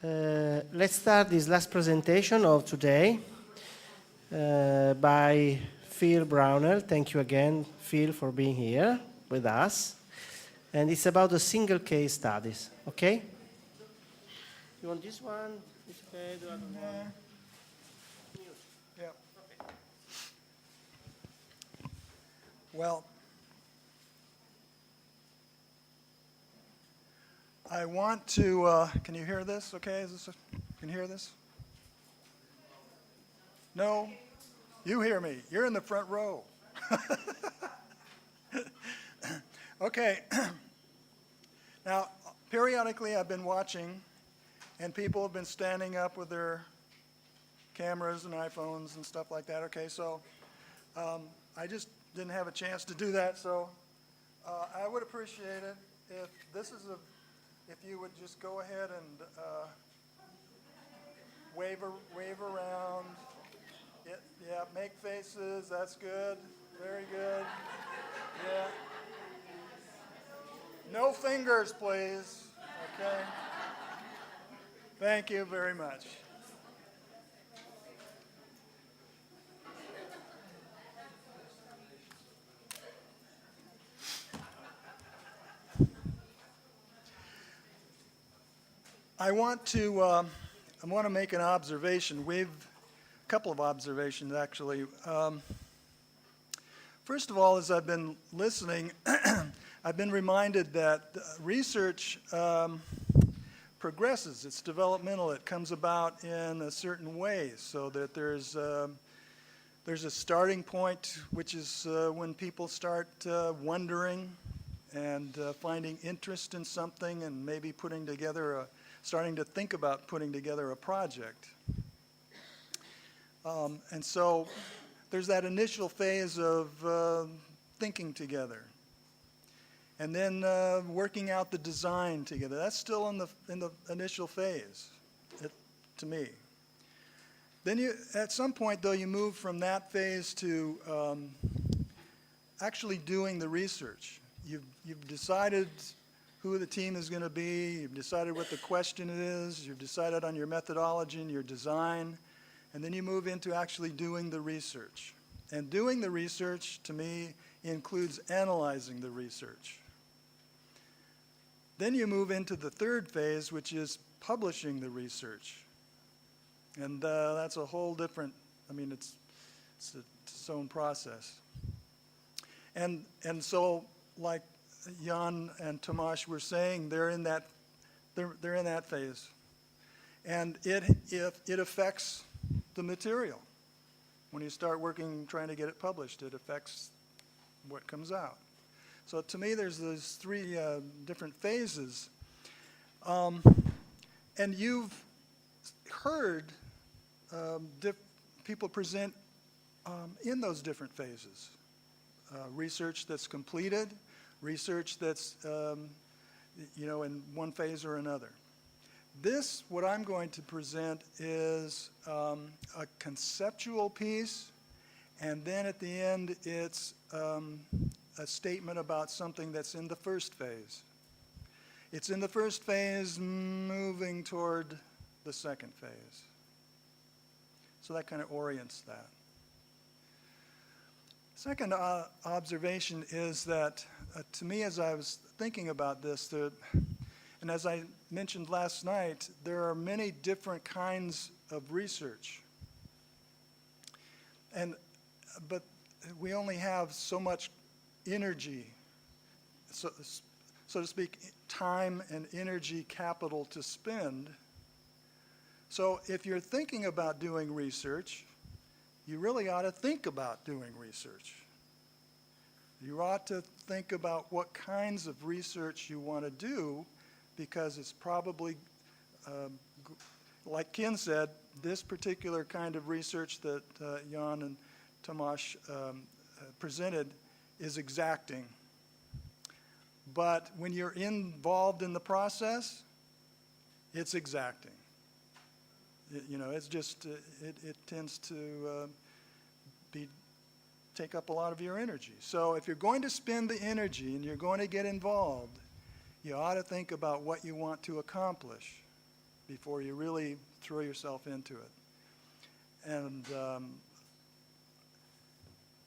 Let's start this last presentation of today by Phil Brownell. Thank you again, Phil, for being here with us. And it's about the single case studies, okay? You want this one? It's okay, the other one? Yeah. Well, I want to, can you hear this okay? Can you hear this? No? You hear me. You're in the front row. Okay. Now, periodically I've been watching, and people have been standing up with their cameras and iPhones and stuff like that. Okay, so I just didn't have a chance to do that, so I would appreciate it if if you would just go ahead and wave around. Yeah, make faces. That's good. Very good. Yeah. No fingers, please. Okay. Thank you very much. I want to make an observation. A couple of observations actually. First of all, as I've been listening, I've been reminded that research progresses. It's developmental. It comes about in a certain way, so that there's a starting point, which is when people start wondering and finding interest in something, and maybe starting to think about putting together a project. And so there's that initial phase of thinking together, and then working out the design together. That's still in the initial phase, to me. Then at some point, though, you move from that phase to actually doing the research. You've decided who the team is going to be. You've decided what the question is. You've decided on your methodology and your design. And then you move into actually doing the research. And doing the research, to me, includes analyzing the research. Then you move into the third phase, which is publishing the research. And that's a whole different, it's its own process. And so, like Jan and Tomasz were saying, they're in that phase, and it affects the material. When you start working, trying to get it published, it affects what comes out. So to me, there's those three different phases, and you've heard people present in those different phases. Research that's completed, research that's in one phase or another. What I'm going to present is a conceptual piece, and then at the end it's a statement about something that's in the first phase. It's in the first phase moving toward the second phase. So that kind of orients that. Second observation is that, to me, as I was thinking about this, and as I mentioned last night, there are many different kinds of research. But we only have so much energy, so to speak, time and energy capital to spend. So if you're thinking about doing research, you really ought to think about doing research. You ought to think about what kinds of research you want to do, because it's probably, like Ken said, this particular kind of research that Jan and Tomasz presented is exacting. But when you're involved in the process, it's exacting. It's just, it tends to take up a lot of your energy. So if you're going to spend the energy and you're going to get involved, you ought to think about what you want to accomplish. before you really throw yourself into it. And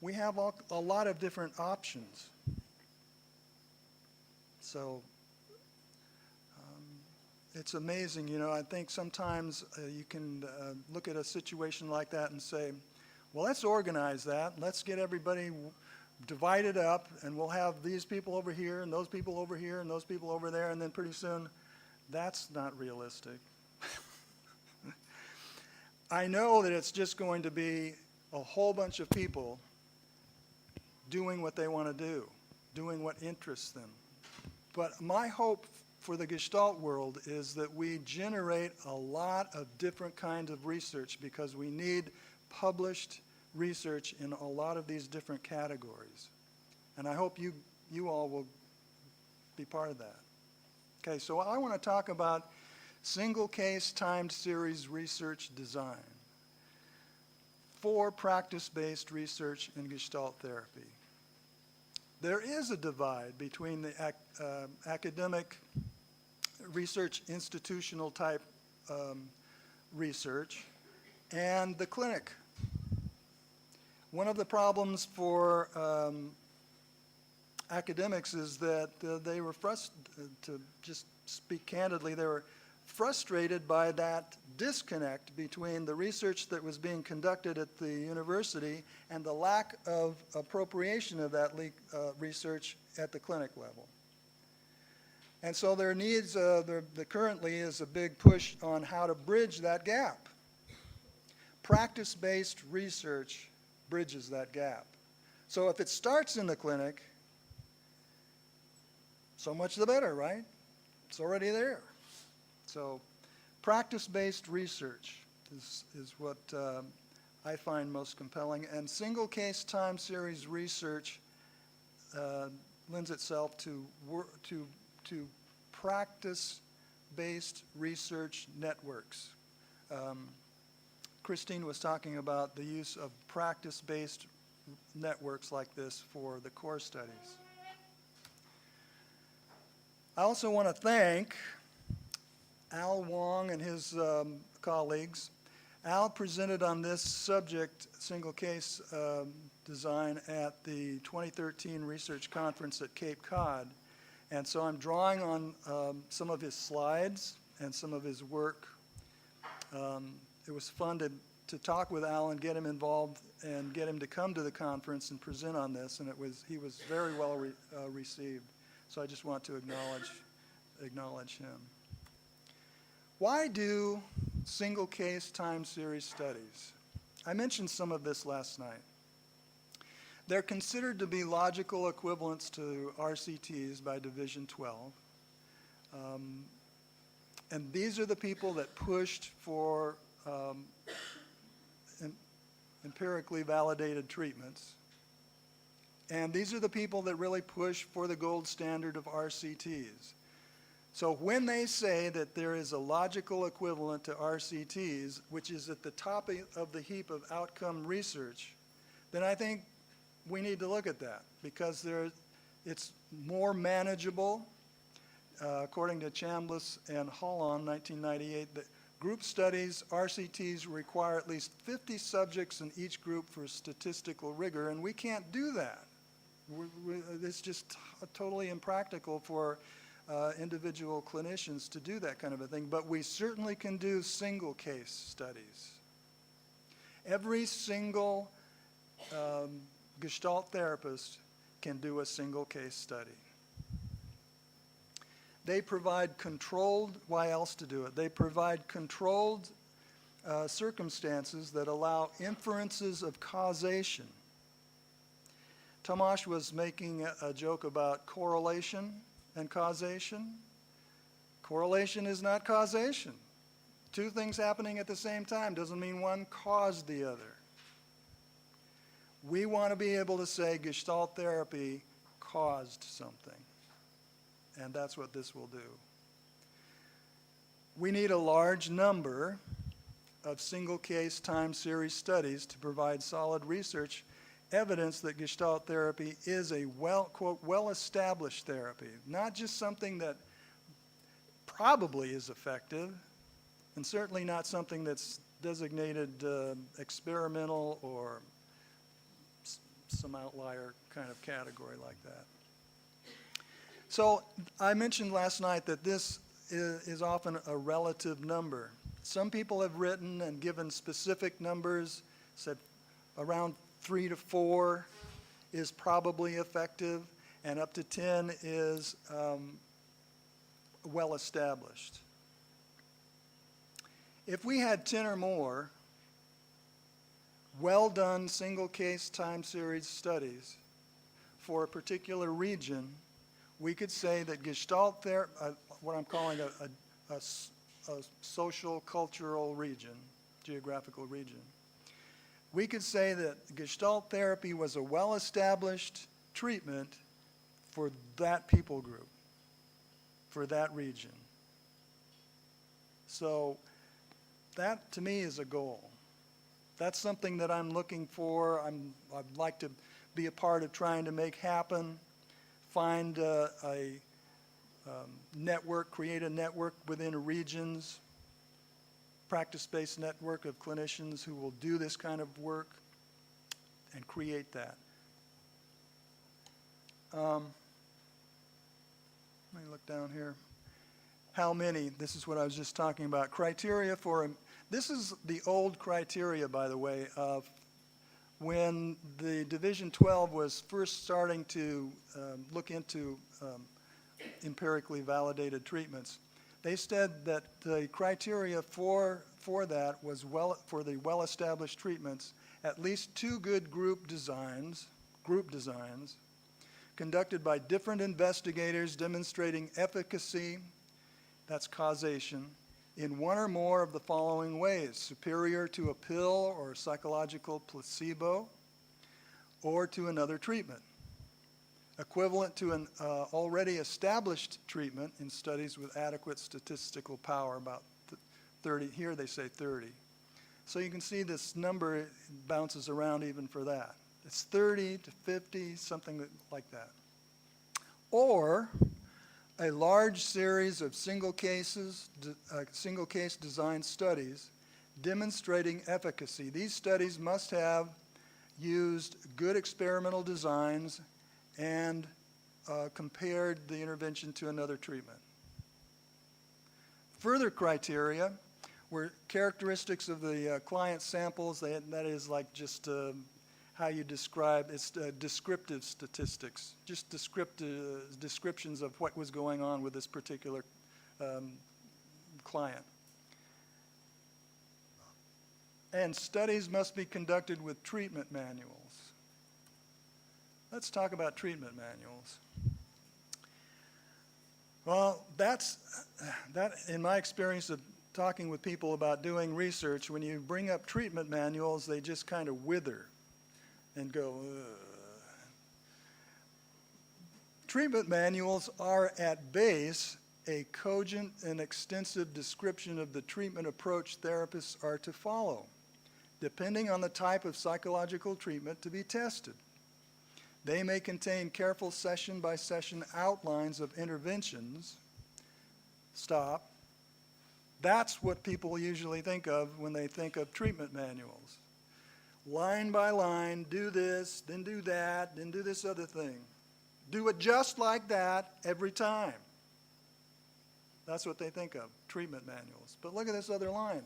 we have a lot of different options. So it's amazing, you know. I think sometimes you can look at a situation like that and say, well, let's organize that. Let's get everybody divided up, and we'll have these people over here, and those people over here, and those people over there, and then pretty soon, that's not realistic. I know that it's just going to be a whole bunch of people doing what they want to do, doing what interests them. But my hope for the Gestalt world is that we generate a lot of different kinds of research, because we need published research in a lot of these different categories. And I hope you all will be part of that. Okay, so I want to talk about single case timed series research design for practice-based research in Gestalt therapy. There is a divide between the academic research, institutional type research, and the clinic. One of the problems for academics is that they were to just speak candidly, they were frustrated by that disconnect between the research that was being conducted at the university and the lack of appropriation of that research at the clinic level. And so there needs, there currently is a big push on how to bridge that gap. Practice-based research bridges that gap. So if it starts in the clinic, so much the better, right? It's already there. So practice-based research is what I find most compelling. And single case time series research lends itself to practice-based research networks. Christine was talking about the use of practice-based networks like this for the core studies. I also want to thank Al Wong and his colleagues. Al presented on this subject, single case design, at the 2013 research conference at Cape Cod. And so I'm drawing on some of his slides and some of his work. It was fun to talk with Al and get him involved and get him to come to the conference and present on this, and he was very well received. So I just want to acknowledge him. Why do single case time series studies? I mentioned some of this last night. They're considered to be logical equivalents to RCTs by Division 12. And these are the people that pushed for empirically validated treatments. And these are the people that really push for the gold standard of RCTs. So when they say that there is a logical equivalent to RCTs, which is at the top of the heap of outcome research, then I think we need to look at that, because it's more manageable. According to Chambliss and Holland, 1998, that group studies, RCTs, require at least 50 subjects in each group for statistical rigor, and we can't do that. It's just totally impractical for individual clinicians to do that kind of a thing, but we certainly can do single case studies. Every single Gestalt therapist can do a single case study. They provide controlled, why else to do it? They provide controlled circumstances that allow inferences of causation. Tomasz was making a joke about correlation and causation. Correlation is not causation. Two things happening at the same time doesn't mean one caused the other. We want to be able to say Gestalt therapy caused something, and that's what this will do. We need a large number of single case time series studies to provide solid research evidence that Gestalt therapy is a well-established therapy, not just something that probably is effective, and certainly not something that's designated experimental or some outlier kind of category like that. So I mentioned last night that this is often a relative number. Some people have written and given specific numbers, said around 3 to 4 is probably effective, and up to 10 is well established. If we had 10 or more well done single case time series studies for a particular region, we could say that Gestalt Therapy, what I'm calling a social cultural region, geographical region, we could say that Gestalt Therapy was a well-established treatment for that people group, for that region. So that, to me, is a goal. That's something that I'm looking for. I'd like to be a part of trying to make happen, find a network, create a network within regions, practice-based network of clinicians who will do this kind of work and create that. Let me look down here. How many? This is what I was just talking about. Criteria for, this is the old criteria, by the way, of when the Division 12 was first starting to look into empirically validated treatments. They said that the criteria for that was for the well-established treatments, at least 2 good group designs, conducted by different investigators demonstrating efficacy, that's causation, in 1 or more of the following ways: superior to a pill or psychological placebo or to another treatment, equivalent to an already established treatment in studies with adequate statistical power, about 30, here they say 30. So you can see this number bounces around even for that. It's 30 to 50, something like that. Or a large series of single case design studies demonstrating efficacy. These studies must have used good experimental designs and compared the intervention to another treatment. Further criteria were characteristics of the client samples. That is like just how you describe, it's descriptive statistics, just descriptions of what was going on with this particular client. And studies must be conducted with treatment manuals. Let's talk about treatment manuals. Well, that in my experience of talking with people about doing research, when you bring up treatment manuals, they just kind of wither and go, ugh. Treatment manuals are at base a cogent and extensive description of the treatment approach therapists are to follow, depending on the type of psychological treatment to be tested. They may contain careful session-by-session outlines of interventions. Stop. That's what people usually think of when they think of treatment manuals. Line by line, do this, then do that, then do this other thing. Do it just like that every time. That's what they think of, treatment manuals. But look at this other line.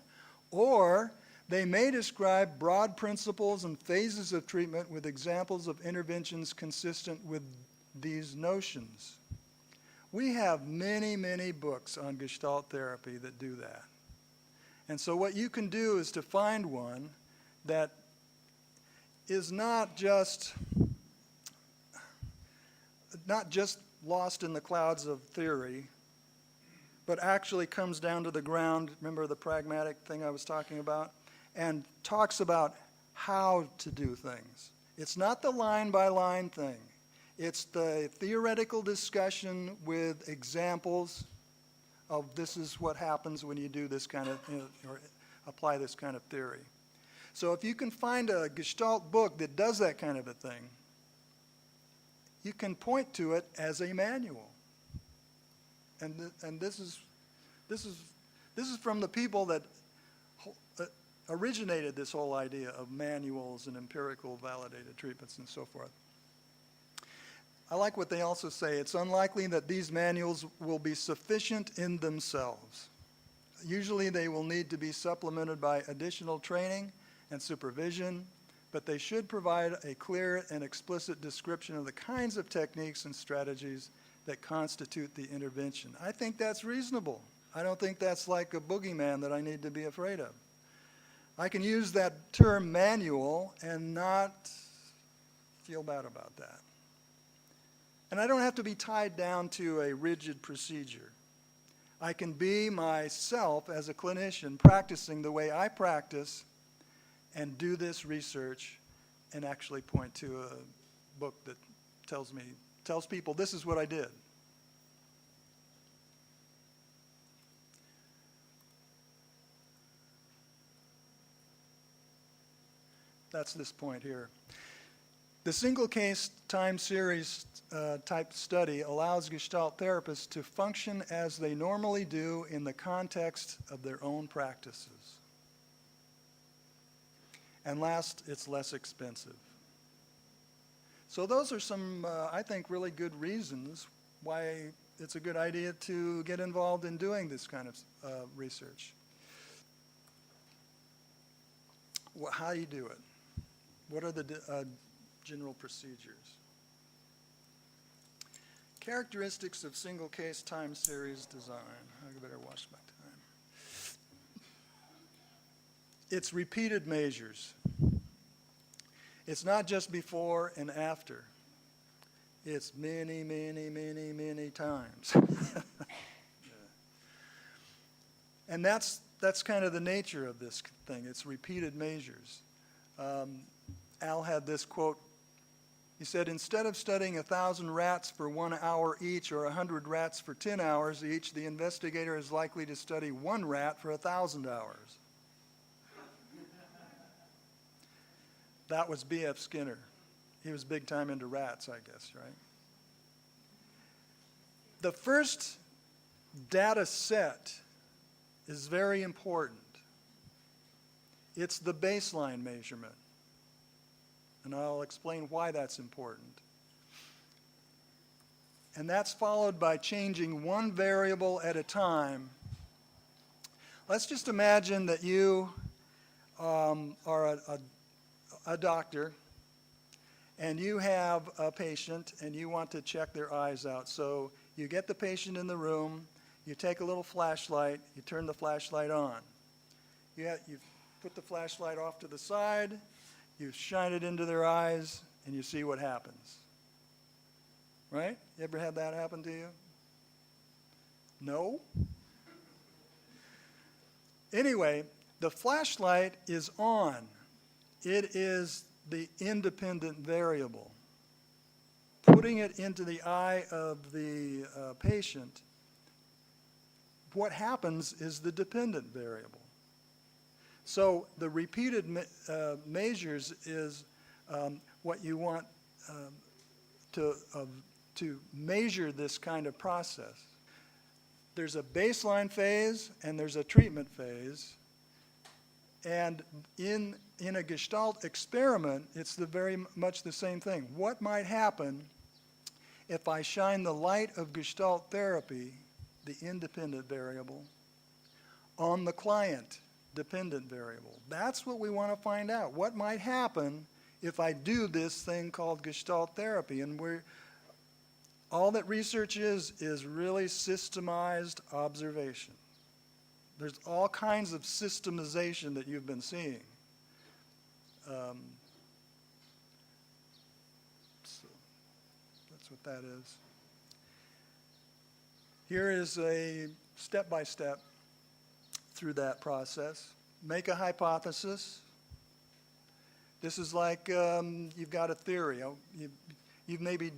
Or they may describe broad principles and phases of treatment with examples of interventions consistent with these notions. We have many, many books on Gestalt therapy that do that. And so what you can do is to find one that is not just lost in the clouds of theory, but actually comes down to the ground. Remember the pragmatic thing I was talking about? And talks about how to do things. It's not the line-by-line thing. It's the theoretical discussion with examples of this is what happens when you do this kind of, or apply this kind of theory. So if you can find a Gestalt book that does that kind of a thing, you can point to it as a manual. And this is This is from the people that originated this whole idea of manuals and empirical validated treatments and so forth. I like what they also say. It's unlikely that these manuals will be sufficient in themselves. Usually they will need to be supplemented by additional training and supervision, but they should provide a clear and explicit description of the kinds of techniques and strategies that constitute the intervention. I think that's reasonable. I don't think that's like a boogeyman that I need to be afraid of. I can use that term manual and not feel bad about that. And I don't have to be tied down to a rigid procedure. I can be myself as a clinician practicing the way I practice and do this research and actually point to a book that tells people this is what I did. That's this point here. The single case time series type study allows Gestalt therapists to function as they normally do in the context of their own practices. And last, it's less expensive. So those are some, I think, really good reasons why it's a good idea to get involved in doing this kind of research. How do you do it? What are the general procedures? Characteristics of single case time series design. I better watch my time. It's repeated measures. It's not just before and after. It's many, many, many, many times. And that's kind of the nature of this thing. It's repeated measures. Al had this quote. He said, instead of studying 1,000 rats for 1 hour each or 100 rats for 10 hours each, the investigator is likely to study 1 rat for 1,000 hours. That was B.F. Skinner. He was big time into rats, I guess, right? The first data set is very important. It's the baseline measurement. And I'll explain why that's important. And that's followed by changing one variable at a time. Let's just imagine that you are a doctor and you have a patient and you want to check their eyes out. So you get the patient in the room, you take a little flashlight, you turn the flashlight on. You put the flashlight off to the side, you shine it into their eyes, and you see what happens. Right? You ever had that happen to you? No? Anyway, the flashlight is on. It is the independent variable. Putting it into the eye of the patient, what happens is the dependent variable. So the repeated measures is what you want to measure this kind of process. There's a baseline phase and there's a treatment phase. And in a Gestalt experiment, it's very much the same thing. What might happen if I shine the light of Gestalt therapy, the independent variable, on the client, dependent variable? That's what we want to find out. What might happen if I do this thing called Gestalt therapy? And all that research is really systemized observation. There's all kinds of systemization that you've been seeing. So that's what that is. Here is a step-by-step through that process. Make a hypothesis. This is like you've got a theory. You've maybe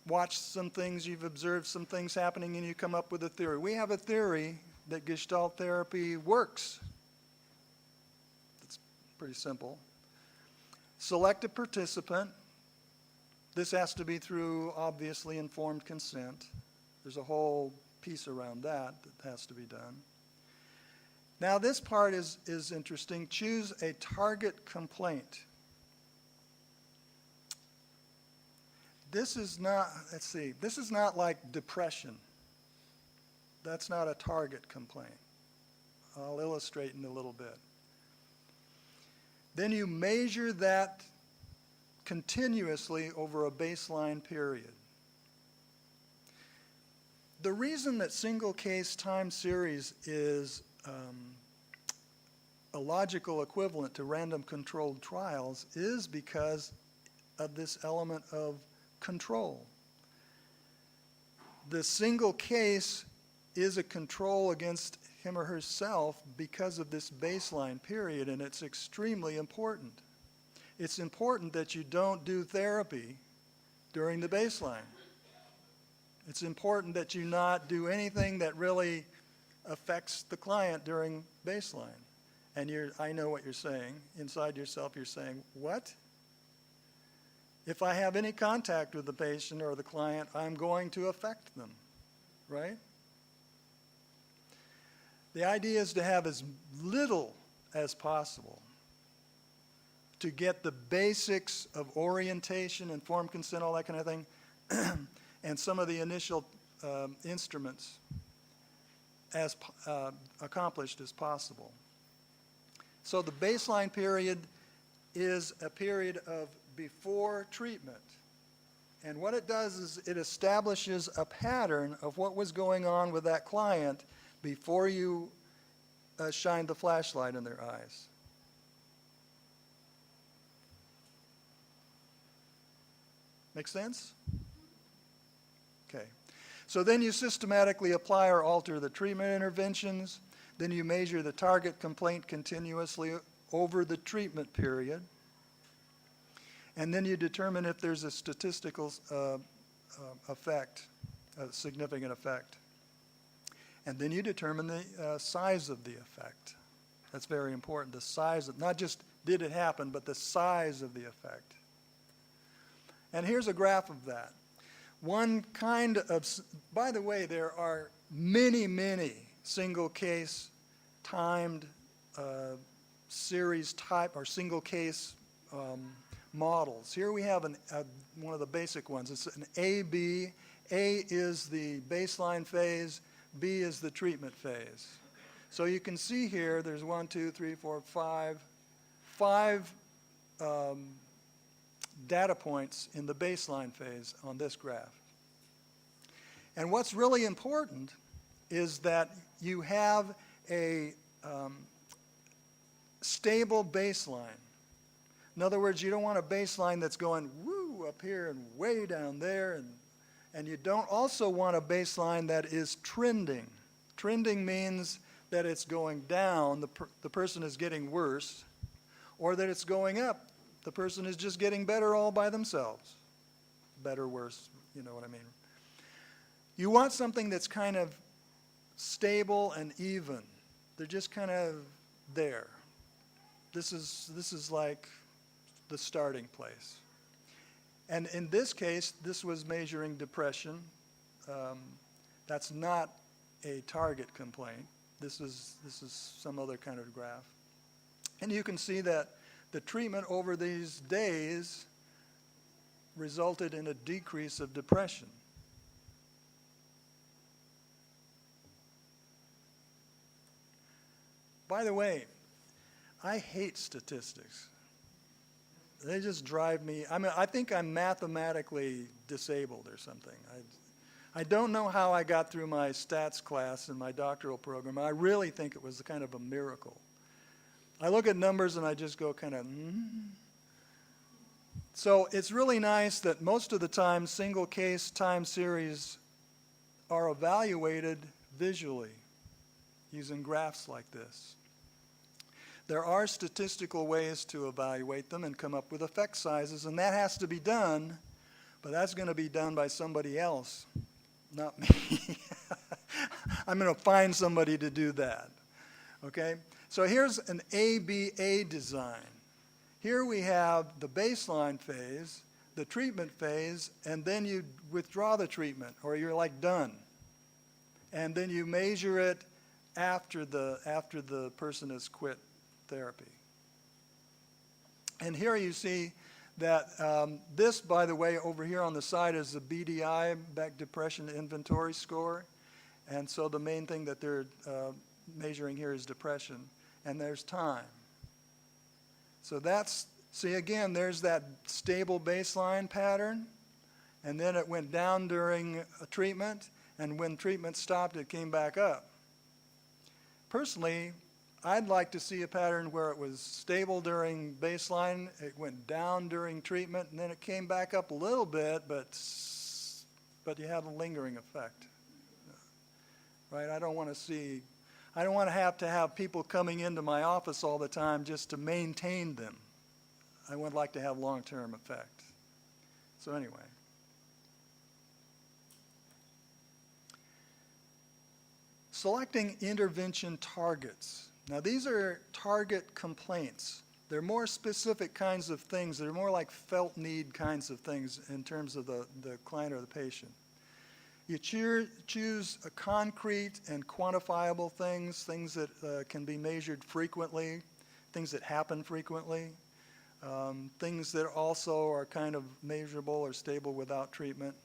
watched some things, you've observed some things happening, and you come up with a theory. We have a theory that Gestalt therapy works. It's pretty simple. Select a participant. This has to be through, obviously, informed consent. There's a whole piece around that has to be done. Now this part is interesting. Choose a target complaint. This is not, let's see, this is not like depression. That's not a target complaint. I'll illustrate in a little bit. Then you measure that continuously over a baseline period. The reason that single case time series is a logical equivalent to random controlled trials is because of this element of control. The single case is a control against him or herself because of this baseline period, and it's extremely important. It's important that you don't do therapy during the baseline. It's important that you not do anything that really affects the client during baseline. And I know what you're saying. Inside yourself, you're saying, what? If I have any contact with the patient or the client, I'm going to affect them, right? The idea is to have as little as possible to get the basics of orientation, informed consent, all that kind of thing, and some of the initial instruments as accomplished as possible. So the baseline period is a period of before treatment. And what it does is it establishes a pattern of what was going on with that client before you shined the flashlight in their eyes. Make sense? Okay. So then you systematically apply or alter the treatment interventions. Then you measure the target complaint continuously over the treatment period. And then you determine if there's a statistical effect, a significant effect. And then you determine the size of the effect. That's very important, the size of, not just did it happen, but the size of the effect. And here's a graph of that. One kind of, by the way, there are many, many single case timed series type or single case models. Here we have one of the basic ones. It's an A-B. A is the baseline phase, B is the treatment phase. So you can see here there's 1, 2, 3, 4, 5 data points in the baseline phase on this graph. And what's really important is that you have a stable baseline. In other words, you don't want a baseline that's going woo up here and way down there, and you don't also want a baseline that is trending. Trending means that it's going down, the person is getting worse, or that it's going up, the person is just getting better all by themselves. Better, worse, you know what I mean. You want something that's kind of stable and even. They're just kind of there. This is like the starting place. And in this case, this was measuring depression. That's not a target complaint. This is some other kind of graph. And you can see that the treatment over these days resulted in a decrease of depression. By the way, I hate statistics. They just drive me, I think I'm mathematically disabled or something. I don't know how I got through my stats class in my doctoral program. I really think it was kind of a miracle. I look at numbers and I just go kind of, So it's really nice that most of the time single case time series are evaluated visually using graphs like this. There are statistical ways to evaluate them and come up with effect sizes, and that has to be done, but that's going to be done by somebody else, not me. I'm going to find somebody to do that, okay? So here's an ABA design. Here we have the baseline phase, the treatment phase, and then you withdraw the treatment, or you're like done. And then you measure it after the person has quit therapy. And here you see that this, by the way, over here on the side is the BDI, Back Depression Inventory Score. And so the main thing that they're measuring here is depression. And there's time. So that's, see again, there's that stable baseline pattern. And then it went down during a treatment. And when treatment stopped, it came back up. Personally, I'd like to see a pattern where it was stable during baseline, it went down during treatment, and then it came back up a little bit, but you had a lingering effect. Right? I don't want to have people coming into my office all the time just to maintain them. I would like to have long-term effect. So anyway. Selecting intervention targets. Now these are target complaints. They're more specific kinds of things. They're more like felt need kinds of things in terms of the client or the patient. You choose a concrete and quantifiable things that can be measured frequently, things that happen frequently, things that also are kind of measurable or stable without treatment.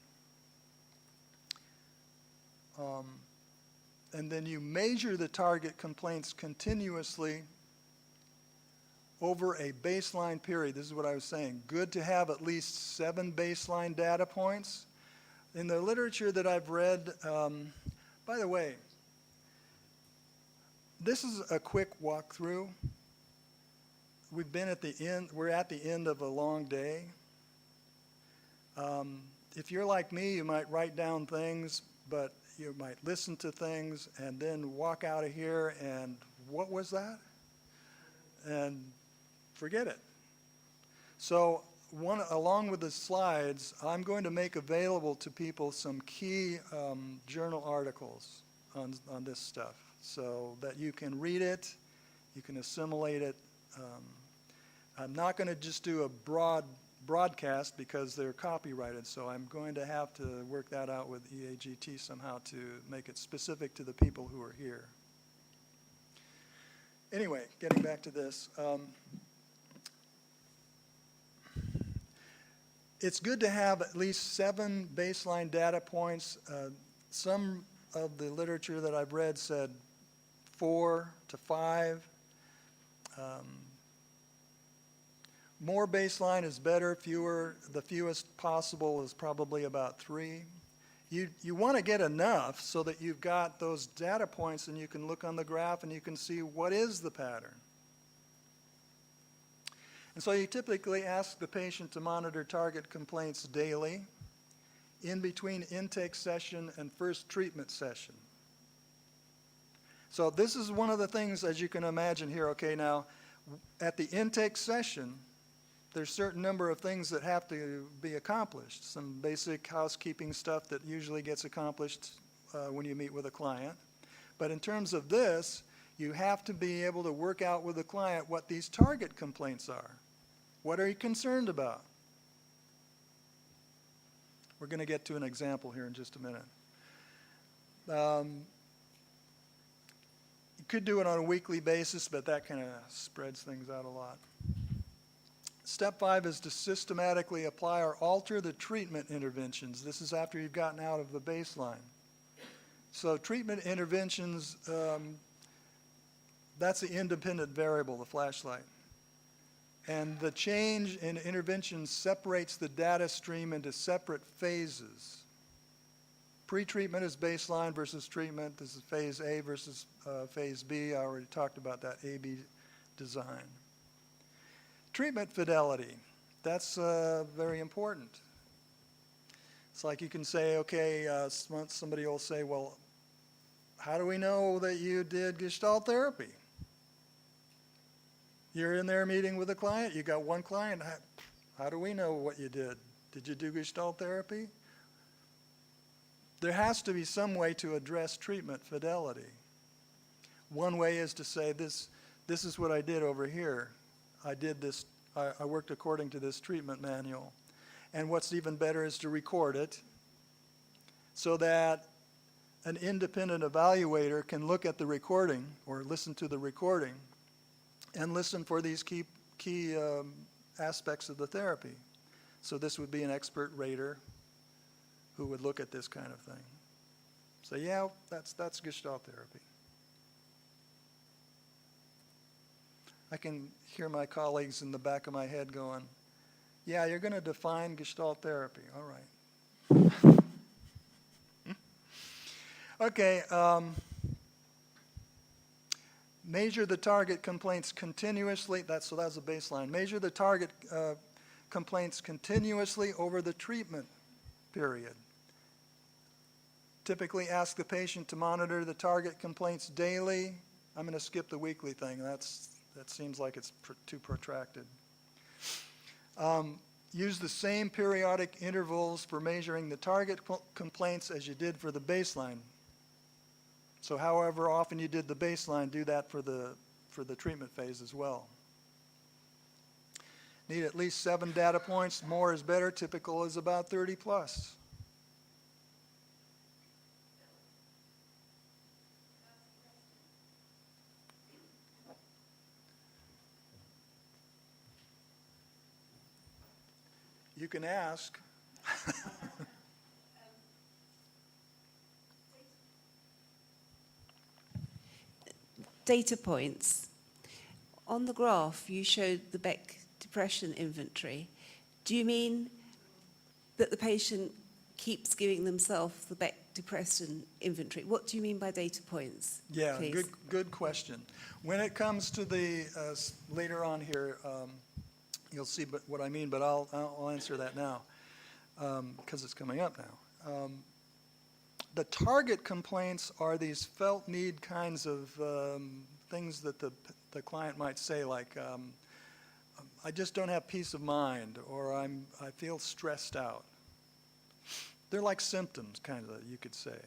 And then you measure the target complaints continuously over a baseline period. This is what I was saying. Good to have at least 7 baseline data points. In the literature that I've read, by the way, this is a quick walkthrough. We've been at the end, we're at the end of a long day. If you're like me, you might write down things, but you might listen to things and then walk out of here and what was that? And forget it. So along with the slides, I'm going to make available to people some key journal articles on this stuff so that you can read it, you can assimilate it. I'm not going to just do a broadcast because they're copyrighted, so I'm going to have to work that out with EAGT somehow to make it specific to the people who are here. Anyway, getting back to this. It's good to have at least 7 baseline data points. Some of the literature that I've read said 4 to 5. More baseline is better. The fewest possible is probably about 3. You want to get enough so that you've got those data points and you can look on the graph and you can see what is the pattern. And so you typically ask the patient to monitor target complaints daily in between intake session and first treatment session. So this is one of the things, as you can imagine here, okay, now at the intake session, there's a certain number of things that have to be accomplished. Some basic housekeeping stuff that usually gets accomplished when you meet with a client. But in terms of this, you have to be able to work out with the client what these target complaints are. What are you concerned about? We're going to get to an example here in just a minute. You could do it on a weekly basis, but that kind of spreads things out a lot. Step 5 is to systematically apply or alter the treatment interventions. This is after you've gotten out of the baseline. So treatment interventions, that's the independent variable, the flashlight. And the change in intervention separates the data stream into separate phases. Pre-treatment is baseline versus treatment. This is phase A versus phase B. I already talked about that A-B design. Treatment fidelity, that's very important. It's like you can say, okay, somebody will say, well, how do we know that you did Gestalt therapy? You're in there meeting with a client, you got one client, how do we know what you did? Did you do Gestalt therapy? There has to be some way to address treatment fidelity. One way is to say, this is what I did over here. I did this, I worked according to this treatment manual. And what's even better is to record it so that an independent evaluator can look at the recording or listen to the recording and listen for these key aspects of the therapy. So this would be an expert rater who would look at this kind of thing. So yeah, that's Gestalt therapy. I can hear my colleagues in the back of my head going, yeah, you're going to define Gestalt therapy. All right. Okay. Measure the target complaints continuously. So that's a baseline. Measure the target complaints continuously over the treatment period. Typically ask the patient to monitor the target complaints daily. I'm going to skip the weekly thing. That seems like it's too protracted. Use the same periodic intervals for measuring the target complaints as you did for the baseline. So however often you did the baseline, do that for the treatment phase as well. Need at least 7 data points. More is better. Typical is about 30 plus. You can ask. Data points. On the graph, you showed the Beck depression inventory. Do you mean that the patient keeps giving themselves the Beck depression inventory? What do you mean by data points? Yeah, please? good question. When it comes to the, later on here, you'll see what I mean, but I'll answer that now because it's coming up now. The target complaints are these felt need kinds of things that the client might say, like, I just don't have peace of mind, or I feel stressed out. They're like symptoms, kind of, you could say.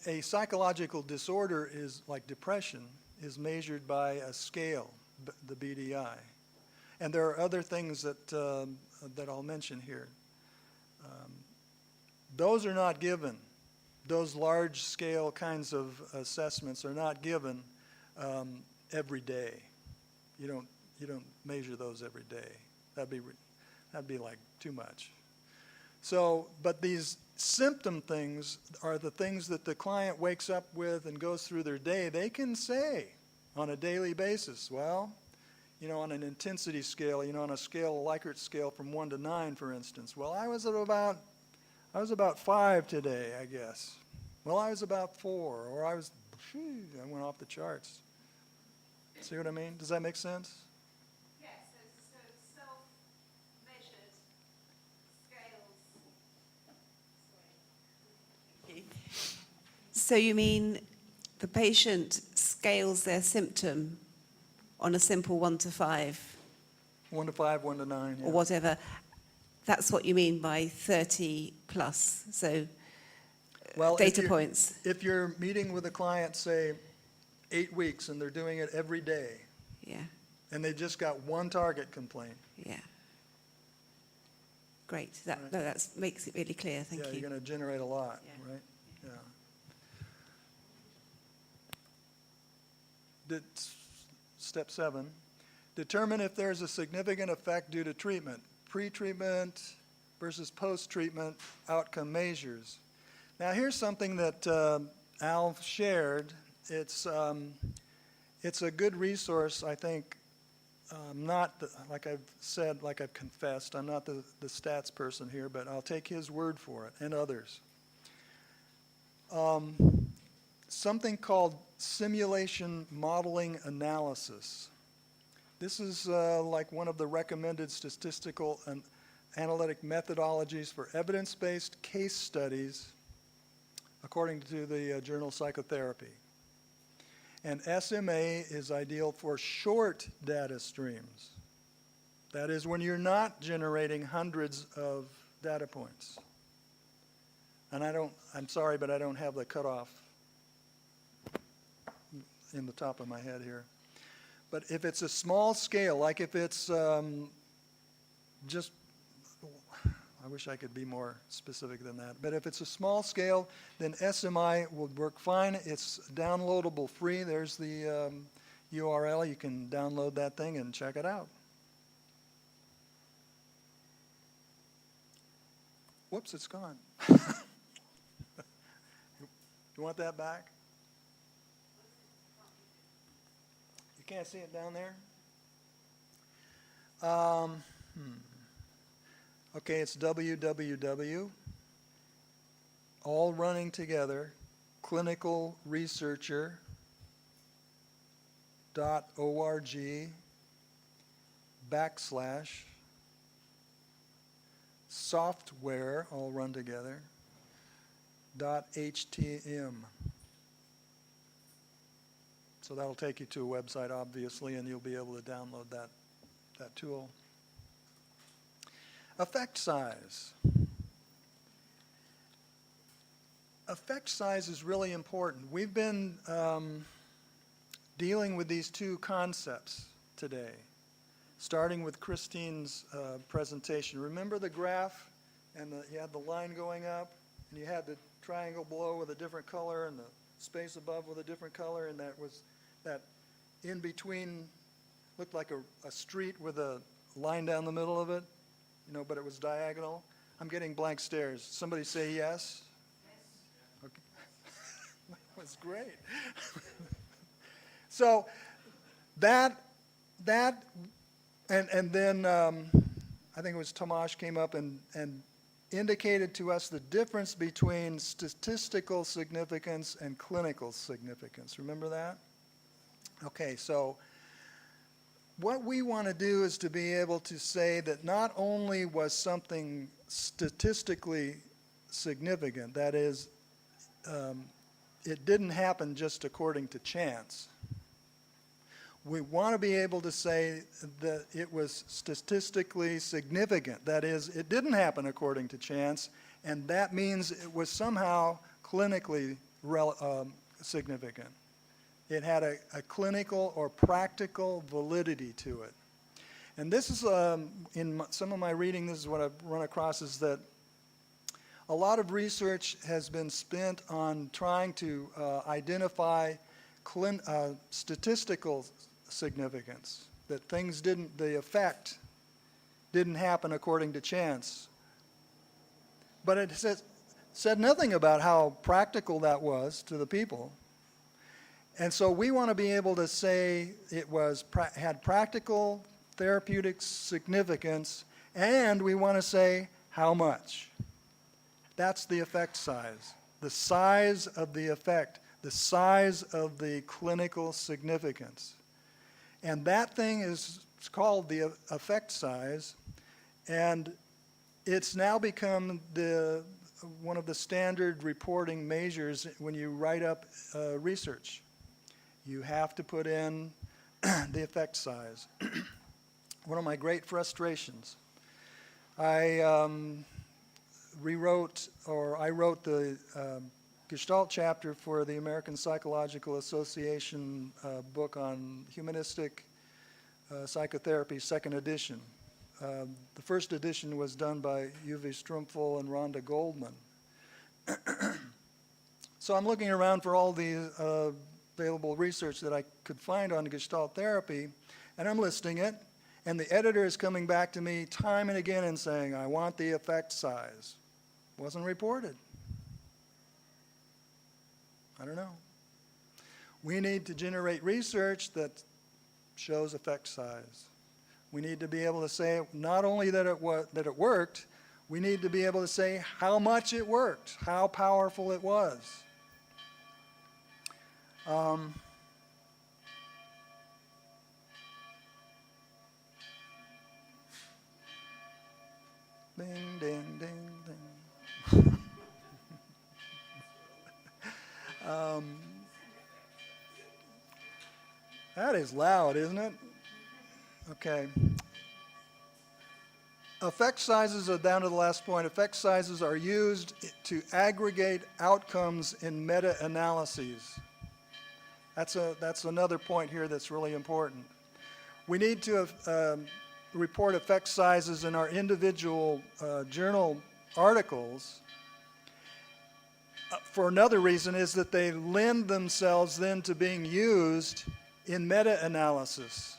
A psychological disorder is like depression is measured by a scale, the BDI. And there are other things that I'll mention here. Those are not given. Those large-scale kinds of assessments are not given every day. You don't measure those every day. That'd be like too much. So, but these symptom things are the things that the client wakes up with and goes through their day. They can say on a daily basis, well, on an intensity scale, on a scale, a Likert scale from 1 to 9, for instance. Well, I was about 5 today, I guess. Well, I was about 4, or I went off the charts. See what I mean? Does that make sense? Yes, so self-measured scales. So you mean the patient scales their symptom on a simple 1 to 5? 1 to 5, 1 to 9, yeah. Or whatever. That's what you mean by 30 plus. So Well, data points. If you're meeting with a client, say, 8 weeks, and they're doing it every day, Yeah, and they just got one target complaint. yeah. Great. Right. That makes it really clear. Thank Yeah, you. you're going to generate a lot, Yeah. right? Yeah. Step 7, determine if there's a significant effect due to treatment. Pre-treatment versus post-treatment outcome measures. Now here's something that Al shared. It's a good resource, I think. Like I've said, like I've confessed, I'm not the stats person here, but I'll take his word for it, and others. Something called simulation modeling analysis. This is like one of the recommended statistical and analytic methodologies for evidence-based case studies, according to the journal Psychotherapy. And SMA is ideal for short data streams. That is when you're not generating hundreds of data points. And I'm sorry, but I don't have the cutoff in the top of my head here. But if it's a small scale, like if it's just, I wish I could be more specific than that. But if it's a small scale, then SMI would work fine. It's downloadable free. There's the URL. You can download that thing and check it out. Whoops, it's gone. You want that back? You can't see it down there? Okay, it's www, all running together, clinicalresearcher.org/software, all run together, .htm. So that'll take you to a website, obviously, and you'll be able to download that tool. Effect size. Effect size is really important. We've been dealing with these two concepts today, starting with Christine's presentation. Remember the graph, and you had the line going up, and you had the triangle below with a different color, and the space above with a different color, and that in between looked like a street with a line down the middle of it, but it was diagonal. I'm getting blank stares. Somebody say yes? Yes. Okay. That was great. So and then I think it was Tomasz came up and indicated to us the difference between statistical significance and clinical significance. Remember that? Okay, so what we want to do is to be able to say that not only was something statistically significant, that is, it didn't happen just according to chance. We want to be able to say that it was statistically significant. That is, it didn't happen according to chance, and that means it was somehow clinically significant. It had a clinical or practical validity to it. And this is, in some of my reading, this is what I've run across, is that a lot of research has been spent on trying to identify statistical significance, that the effect didn't happen according to chance. But it said nothing about how practical that was to the people. And so we want to be able to say it had practical therapeutic significance, and we want to say how much. That's the effect size. The size of the effect, the size of the clinical significance. And that thing is called the effect size, and it's now become one of the standard reporting measures when you write up research. You have to put in the effect size. One of my great frustrations. I wrote the Gestalt chapter for the American Psychological Association book on humanistic psychotherapy, second edition. The first edition was done by Uwe Strumpfel and Rhonda Goldman. So I'm looking around for all the available research that I could find on Gestalt therapy, and I'm listing it, and the editor is coming back to me time and again and saying, I want the effect size. Wasn't reported. I don't know. We need to generate research that shows effect size. We need to be able to say not only that it worked, we need to be able to say how much it worked, how powerful it was. Ding, ding, ding, ding. That is loud, isn't it? Okay. Effect sizes are down to the last point. Effect sizes are used to aggregate outcomes in meta-analyses. That's another point here that's really important. We need to report effect sizes in our individual journal articles for another reason is that they lend themselves then to being used in meta-analysis.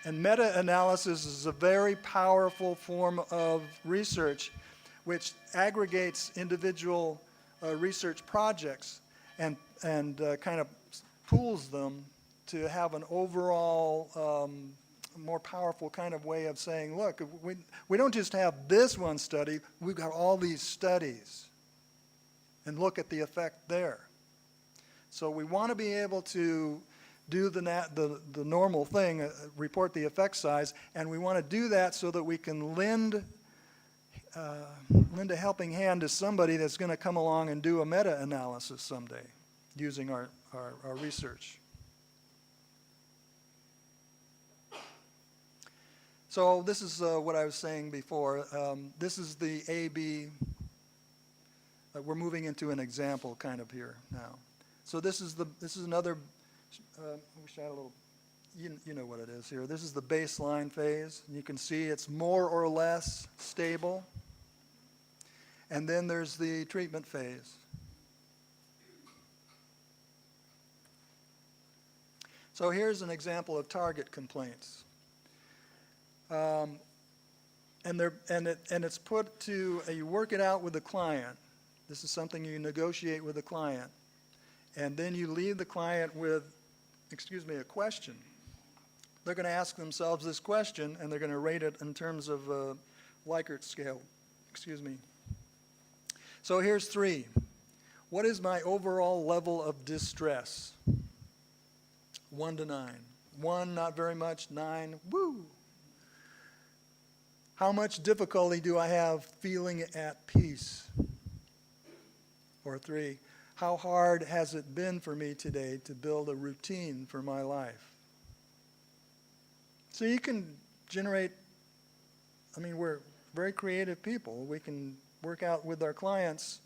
And meta-analysis is a very powerful form of research which aggregates individual research projects and kind of pools them to have an overall more powerful kind of way of saying, look, we don't just have this one study, we've got all these studies. And look at the effect there. So we want to be able to do the normal thing, report the effect size, and we want to do that so that we can lend a helping hand to somebody that's going to come along and do a meta-analysis someday using our research. So this is what I was saying before. This is the A-B. We're moving into an example kind of here now. So this is another. I wish I had a little. You know what it is here. This is the baseline phase. And you can see it's more or less stable. And then there's the treatment phase. So here's an example of target complaints. And it's put to you work it out with the client. This is something you negotiate with the client. And then you leave the client with, a question. They're going to ask themselves this question, and they're going to rate it in terms of a Likert scale. So here's 3. What is my overall level of distress? 1 to 9. 1, not very much. 9, woo! How much difficulty do I have feeling at peace? Or 3, how hard has it been for me today to build a routine for my life? So you can generate, we're very creative people. We can work out with our clients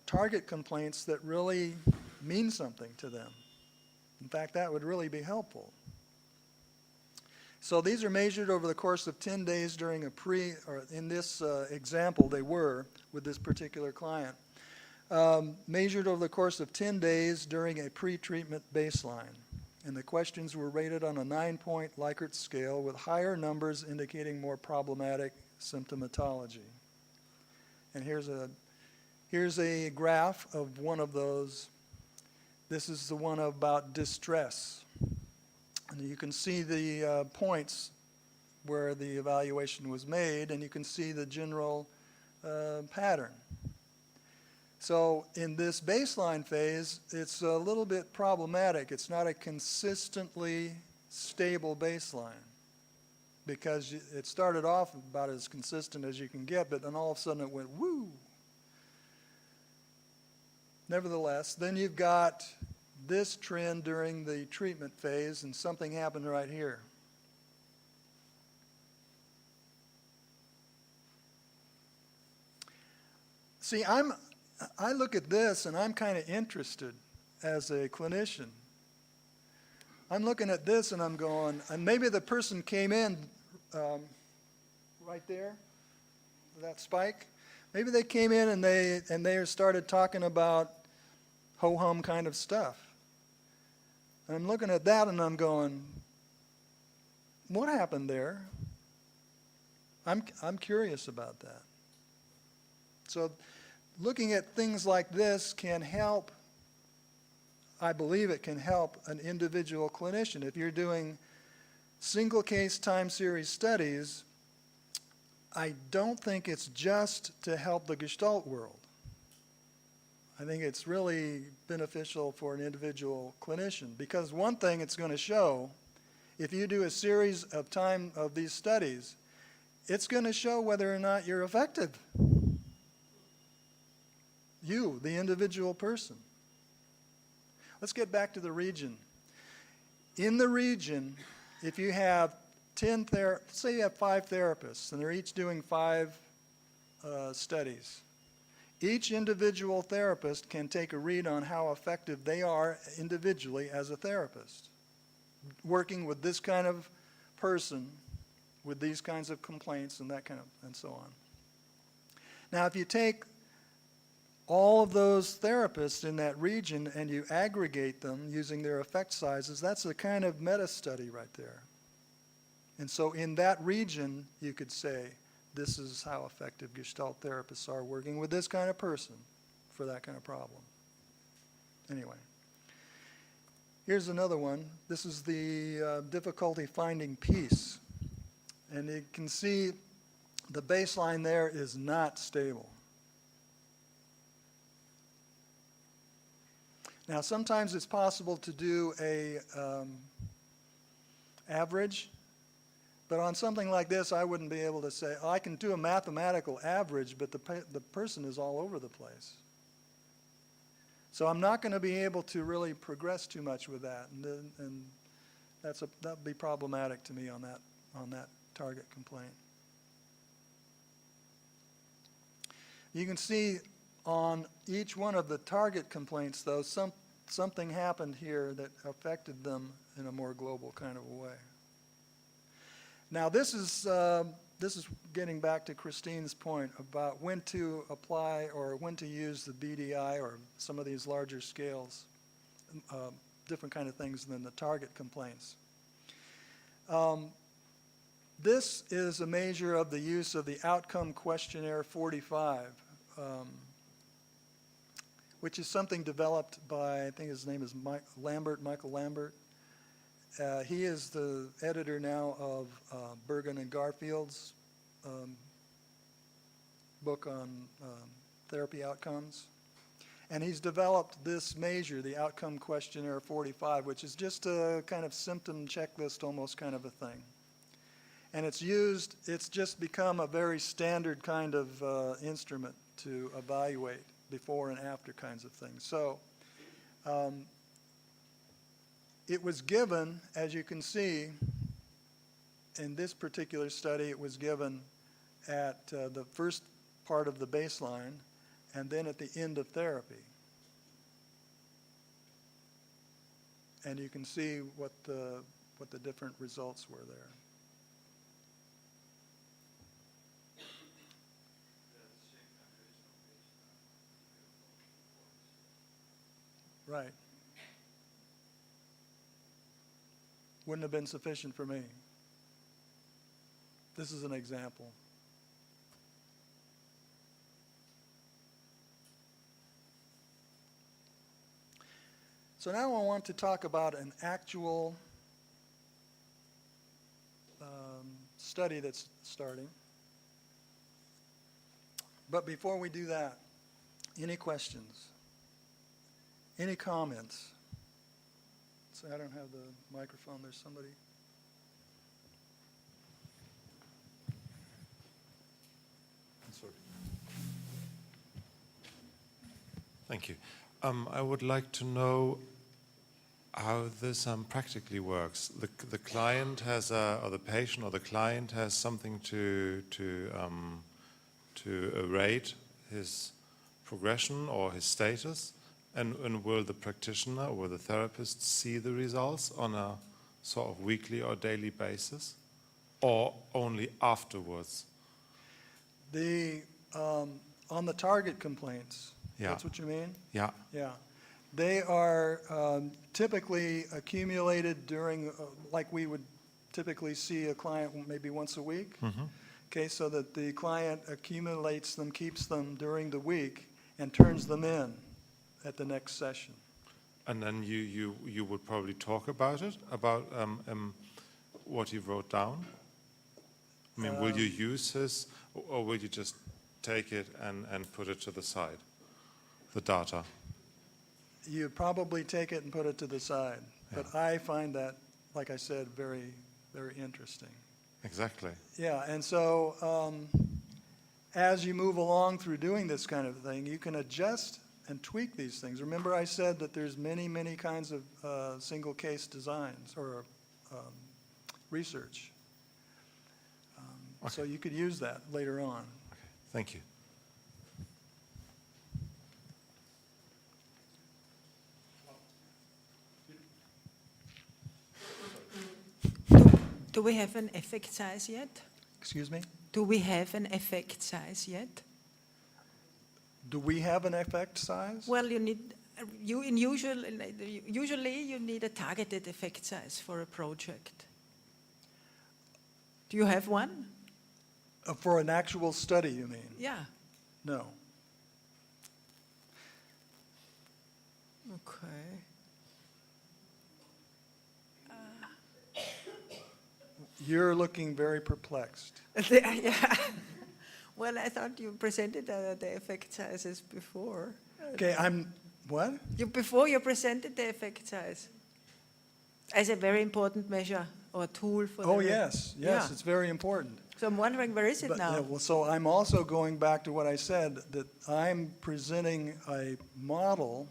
target complaints that really mean something to them. In fact, that would really be helpful. So these are measured over the course of 10 days during in this example they were with this particular client. Measured over the course of 10 days during a pre-treatment baseline. And the questions were rated on a 9-point Likert scale with higher numbers indicating more problematic symptomatology. And here's a graph of one of those. This is the one about distress. And you can see the points where the evaluation was made, and you can see the general pattern. So in this baseline phase, it's a little bit problematic. It's not a consistently stable baseline because it started off about as consistent as you can get, but then all of a sudden it went woo. Nevertheless, then you've got this trend during the treatment phase, and something happened right here. See, I look at this and I'm kind of interested as a clinician. I'm looking at this and I'm going, and maybe the person came in right there, that spike. Maybe they came in and they started talking about ho-hum kind of stuff. And I'm looking at that and I'm going, what happened there? I'm curious about that. So looking at things like this can help, I believe it can help an individual clinician. If you're doing single case time series studies, I don't think it's just to help the Gestalt world. I think it's really beneficial for an individual clinician because one thing it's going to show, if you do a series of these studies, it's going to show whether or not you're effective. You, the individual person. Let's get back to the region. In the region, if you have say you have 5 therapists and they're each doing 5 studies. Each individual therapist can take a read on how effective they are individually as a therapist, working with this kind of person with these kinds of complaints and that kind of, and so on. Now, if you take all of those therapists in that region and you aggregate them using their effect sizes, that's a kind of meta-study right there. And so in that region, you could say, this is how effective Gestalt therapists are working with this kind of person for that kind of problem. Anyway, here's another one. This is the difficulty finding peace. And you can see the baseline there is not stable. Now, sometimes it's possible to do a average, but on something like this, I wouldn't be able to say, oh, I can do a mathematical average, but the person is all over the place. So I'm not going to be able to really progress too much with that, and that'd be problematic to me on that target complaint. You can see on each one of the target complaints, though, something happened here that affected them in a more global kind of a way. Now, this is getting back to Christine's point about when to apply or when to use the BDI or some of these larger scales, different kind of things than the target complaints. This is a measure of the use of the Outcome Questionnaire 45. Which is something developed by, I think his name is Michael Lambert. He is the editor now of Bergen and Garfield's book on therapy outcomes. And he's developed this measure, the Outcome Questionnaire 45, which is just a kind of symptom checklist almost kind of a thing. And it's just become a very standard kind of instrument to evaluate before and after kinds of things. So it was given, as you can see, in this particular study, it was given at the first part of the baseline and then at the end of therapy. And you can see what the different results were there. Right. Wouldn't have been sufficient for me. This is an example. So now I want to talk about an actual study that's starting. But before we do that, any questions? Any comments? So I don't have the microphone. There's somebody. Sorry. Thank you. I would like to know how this practically works. The client has, or the patient or the client has something to rate his progression or his status. And will the practitioner or the therapist see the results on a sort of weekly or daily basis, or only afterwards? On the target complaints, Yeah. That's what you mean? Yeah. Yeah. They are typically accumulated during, like we would typically see a client maybe once a week. Mm-hmm. Okay, so that the client accumulates them, keeps them during the week, and turns them in at the next session. And then you would probably talk about it, about what he wrote down? I mean, will you use his, or will you just take it and put it to the side, the data? You probably take it and put it to the side. Yeah. But I find that, like I said, very, very interesting. Exactly. Yeah, and so as you move along through doing this kind of thing, you can adjust and tweak these things. Remember I said that there's many, many kinds of single case designs or research. Okay. So you could use that later on. Okay. Thank you. Do we have an effect size yet? Excuse me? Do we have an effect size yet? Do we have an effect size? Well, usually you need a targeted effect size for a project. Do you have one? For an actual study, you mean? Yeah. No. Okay. You're looking very perplexed. Yeah. Well, I thought you presented the effect sizes before. Okay, what? Before you presented the effect size as a very important measure or tool for Oh, the... yes, Yeah. it's very important. So I'm wondering, where is it But, now? yeah, well, so I'm also going back to what I said, that I'm presenting a model,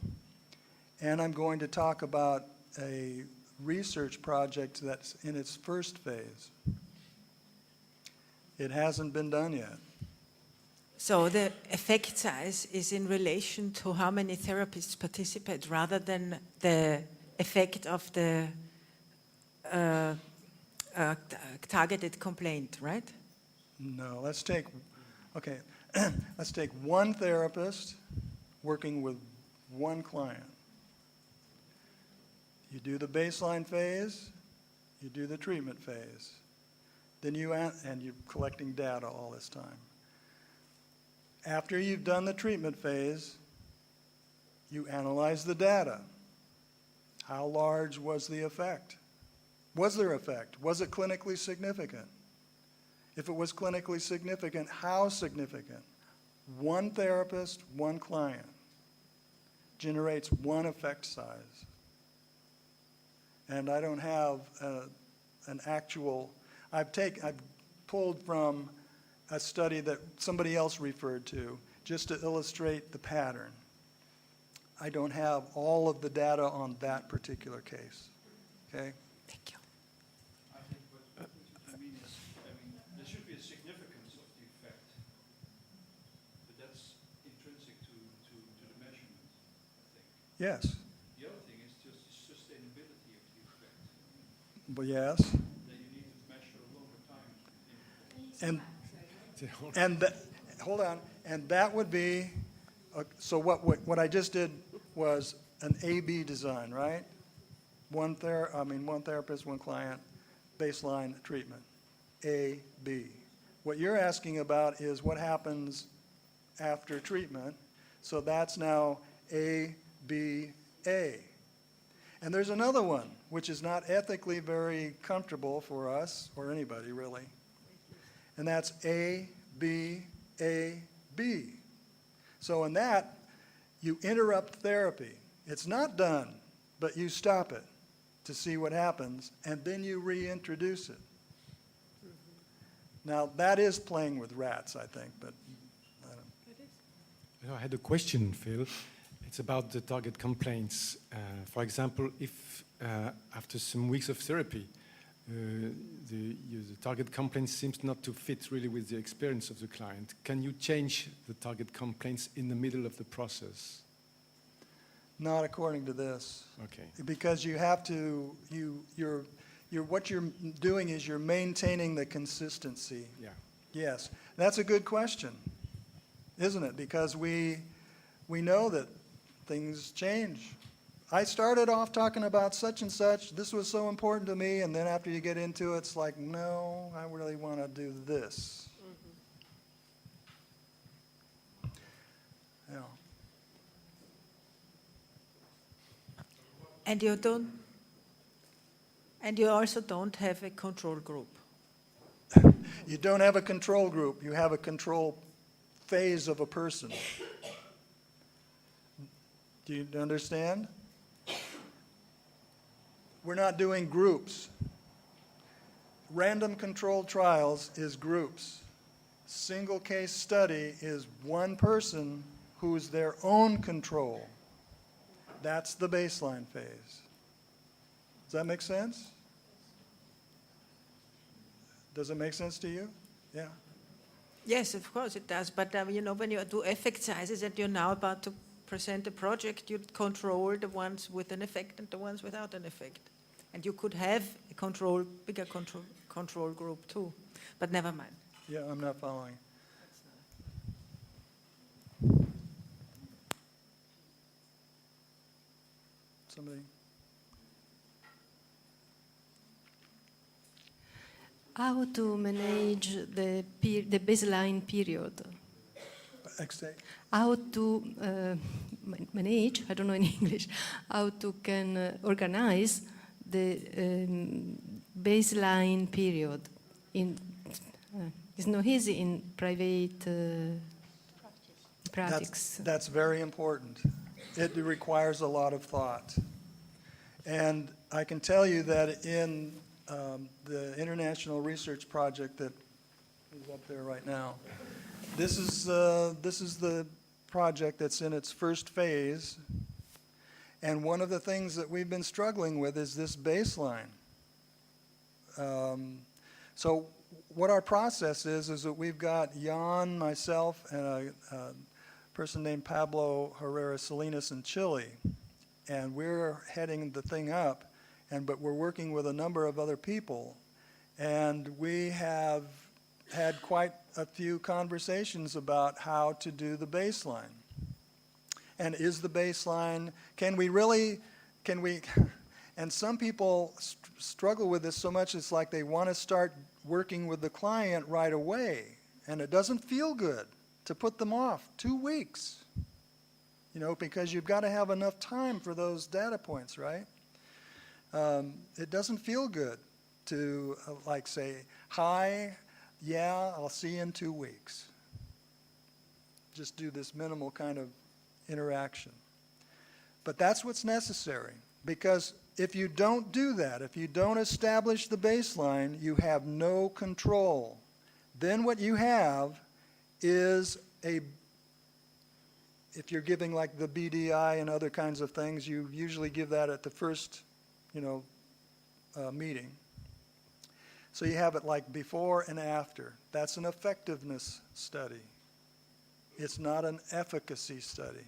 and I'm going to talk about a research project that's in its first phase. It hasn't been done yet. So the effect size is in relation to how many therapists participate rather than the effect of the targeted complaint, right? No, let's take one therapist working with one client. You do the baseline phase, you do the treatment phase, then and you're collecting data all this time. After you've done the treatment phase, you analyze the data. How large was the effect? Was there effect? Was it clinically significant? If it was clinically significant, how significant? One therapist, one client generates one effect size. And I don't have an actual, I've pulled from a study that somebody else referred to just to illustrate the pattern. I don't have all of the data on that particular case, okay? Thank you. I think what you mean is, there should be a significance of the effect, but that's intrinsic to the measurement, I think. Yes, The other thing is just the sustainability of the effect. but yes. That you need to measure a longer time interval. Hold on, and that would be, so what I just did was an A-B design, right? One therapist, one client, baseline treatment, A, B. What you're asking about is what happens after treatment, so that's now A, B, A. And there's another one, which is not ethically very comfortable for us, or anybody really, and that's A, B, A, B. So in that, you interrupt therapy. It's not done, but you stop it to see what happens, and then you reintroduce it. Now, that is playing with rats, I think, but I don't. I had a question, Phil. It's about the target complaints. For example, if after some weeks of therapy, the target complaint seems not to fit really with the experience of the client, can you change the target complaints in the middle of the process? Not according to this. Okay. Because you have to, what you're doing is you're maintaining the consistency. Yeah. Yes, that's a good question, isn't it? Because we know that things change. I started off talking about such and such, this was so important to me, and then after you get into it, it's like, no, I really want to do this. Yeah. And you also don't have a control group. You don't have a control group, you have a control phase of a person. Do you understand? We're not doing groups. Random controlled trials is groups. Single case study is one person who's their own control. That's the baseline phase. Does that make sense? Does it make sense to you? Yeah. Yes, of course it does. But when you do effect sizes and you're now about to present a project, you control the ones with an effect and the ones without an effect. And you could have a bigger control group too, but never mind. Yeah, I'm not following. Somebody? How to manage the baseline period? How to manage, I don't know in English, how to can organize the baseline period. It's not easy in private practice. That's very important. It requires a lot of thought. And I can tell you that in the international research project that is up there right now, this is the project that's in its first phase. And one of the things that we've been struggling with is this baseline. So what our process is that we've got Jan, myself, and a person named Pablo Herrera Salinas in Chile. And we're heading the thing up, but we're working with a number of other people. And we have had quite a few conversations about how to do the baseline. And is the baseline, and some people struggle with this so much, it's like they want to start working with the client right away. And it doesn't feel good to put them off 2 weeks, because you've got to have enough time for those data points, right? It doesn't feel good to say, hi, yeah, I'll see you in 2 weeks. Just do this minimal kind of interaction. But that's what's necessary, because if you don't do that, if you don't establish the baseline, you have no control. Then what you have is if you're giving like the BDI and other kinds of things, you usually give that at the first, meeting. So you have it like before and after. That's an effectiveness study. It's not an efficacy study.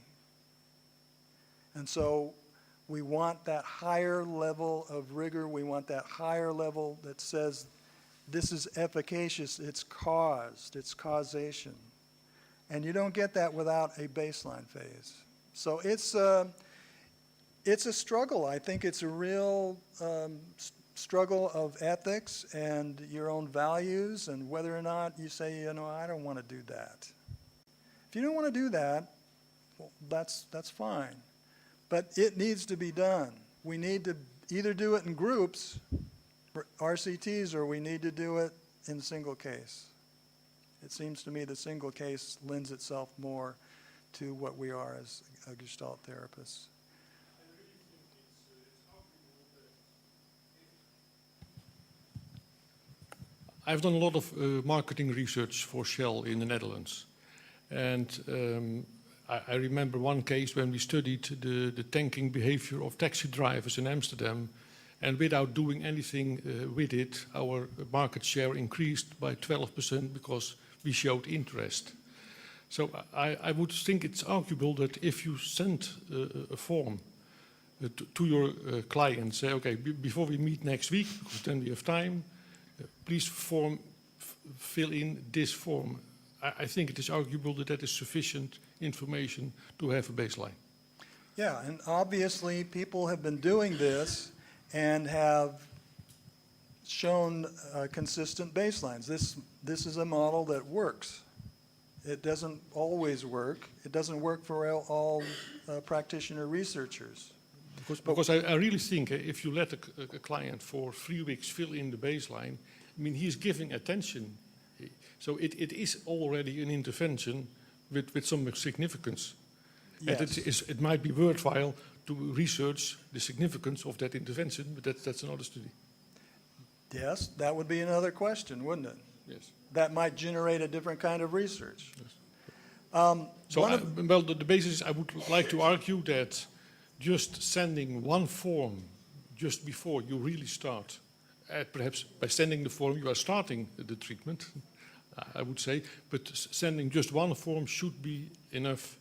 And so we want that higher level of rigor. We want that higher level that says this is efficacious, it's caused, it's causation. And you don't get that without a baseline phase. So it's a struggle. I think it's a real struggle of ethics and your own values and whether or not you say, I don't want to do that. If you don't want to do that, well, that's fine. But it needs to be done. We need to either do it in groups, RCTs, or we need to do it in single case. It seems to me the single case lends itself more to what we are as a Gestalt therapist. I've done a lot of marketing research for Shell in the Netherlands. And I remember one case when we studied the tanking behavior of taxi drivers in Amsterdam. And without doing anything with it, our market share increased by 12% because we showed interest. So I would think it's arguable that if you send a form to your client, say, okay, before we meet next week, because then we have time, please fill in this form. I think it is arguable that that is sufficient information to have a baseline. Yeah, and obviously people have been doing this and have shown consistent baselines. This is a model that works. It doesn't always work. It doesn't work for all practitioner researchers. Because I really think if you let a client for 3 weeks fill in the baseline, he's giving attention. So it is already an intervention with some significance. Yes. And it might be worthwhile to research the significance of that intervention, but that's another study. Yes, that would be another question, wouldn't it? Yes. That might generate a different kind of research. Yes. The basis is I would like to argue that just sending one form just before you really start, perhaps by sending the form you are starting the treatment, I would say, but sending just one form should be enough.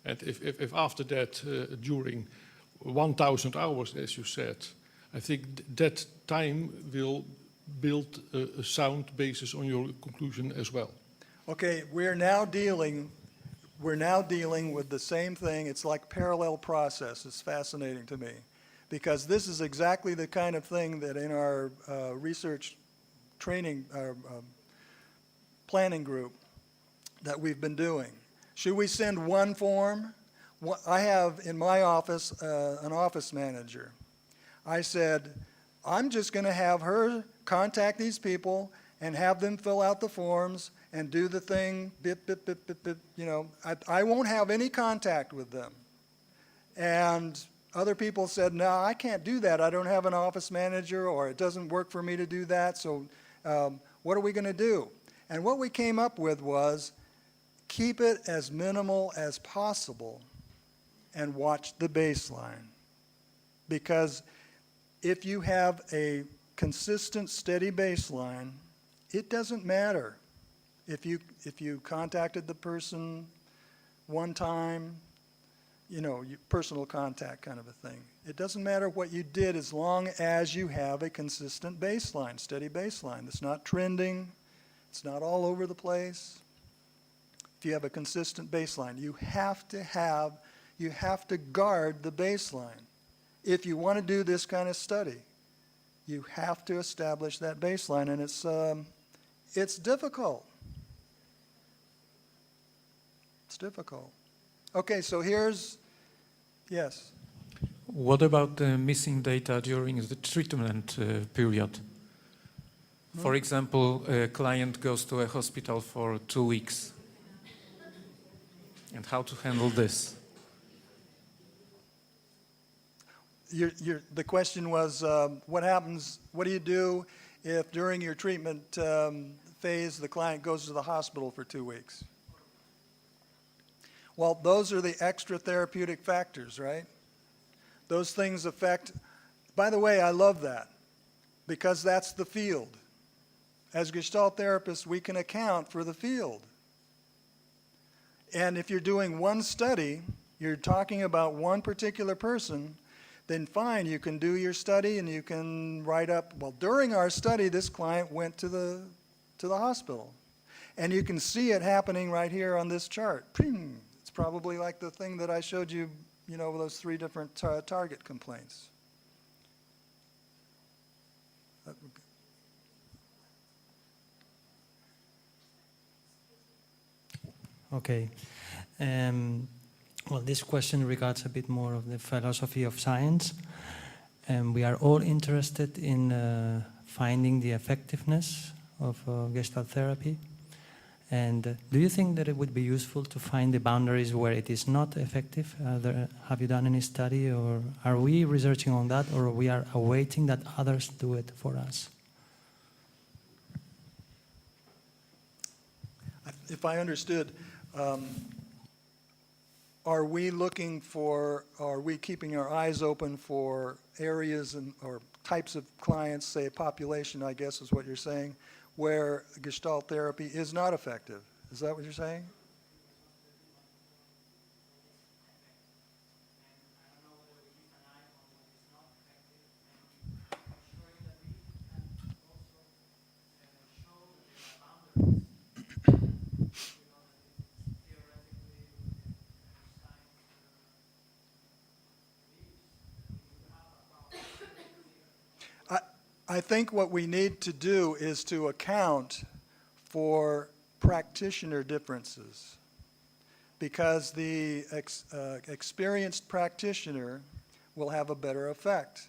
And if after that, during 1,000 hours, as you said, I think that time will build a sound basis on your conclusion as well. Okay, we're now dealing with the same thing. It's like parallel process. It's fascinating to me because this is exactly the kind of thing that in our research training planning group that we've been doing. Should we send one form? I have in my office an office manager. I said, I'm just going to have her contact these people and have them fill out the forms and do the thing, bip, bip, bip, bip, bip, you know. I won't have any contact with them. And other people said, no, I can't do that. I don't have an office manager, or it doesn't work for me to do that, so what are we going to do? And what we came up with was keep it as minimal as possible and watch the baseline. Because if you have a consistent, steady baseline, it doesn't matter if you contacted the person one time, you know, personal contact kind of a thing. It doesn't matter what you did as long as you have a consistent baseline, steady baseline. It's not trending. It's not all over the place. If you have a consistent baseline, you have to guard the baseline. If you want to do this kind of study, you have to establish that baseline, and it's difficult. It's difficult. Okay, so yes. What about the missing data during the treatment period? For example, a client goes to a hospital for 2 weeks. And how to handle this? The question was, what happens, what do you do if during your treatment phase the client goes to the hospital for 2 weeks? Well, those are the extra therapeutic factors, right? Those things affect, by the way, I love that, because that's the field. As Gestalt therapists, we can account for the field. And if you're doing one study, you're talking about one particular person, then fine, you can do your study and you can write up, well, during our study, this client went to the hospital. And you can see it happening right here on this chart. It's probably like the thing that I showed you, you know, those 3 different target complaints. Okay. Well, this question regards a bit more of the philosophy of science. We are all interested in finding the effectiveness of Gestalt therapy. And do you think that it would be useful to find the boundaries where it is not effective? Have you done any study, or are we researching on that, or we are awaiting that others do it for us? If I understood, are we keeping our eyes open for areas or types of clients, say population, I guess is what you're saying, where Gestalt therapy is not effective? Is that what you're saying? I think what we need to do is to account for practitioner differences, because the experienced practitioner will have a better effect.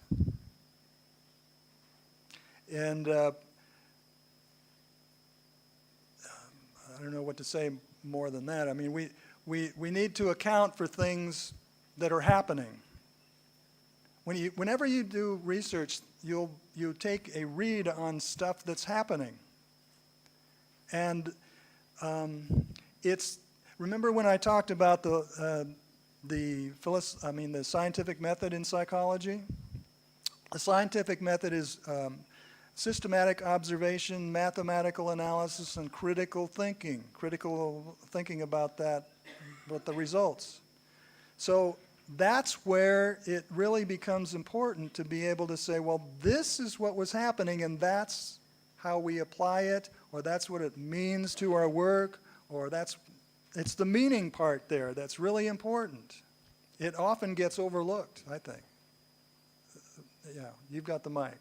And I don't know what to say more than that. I mean, we need to account for things that are happening. Whenever you do research, you take a read on stuff that's happening. And remember when I talked about the scientific method in psychology? The scientific method is systematic observation, mathematical analysis, and critical thinking about the results. So that's where it really becomes important to be able to say, well, this is what was happening, and that's how we apply it, or that's what it means to our work, or it's the meaning part there that's really important. It often gets overlooked, I think. Yeah, you've got the mic.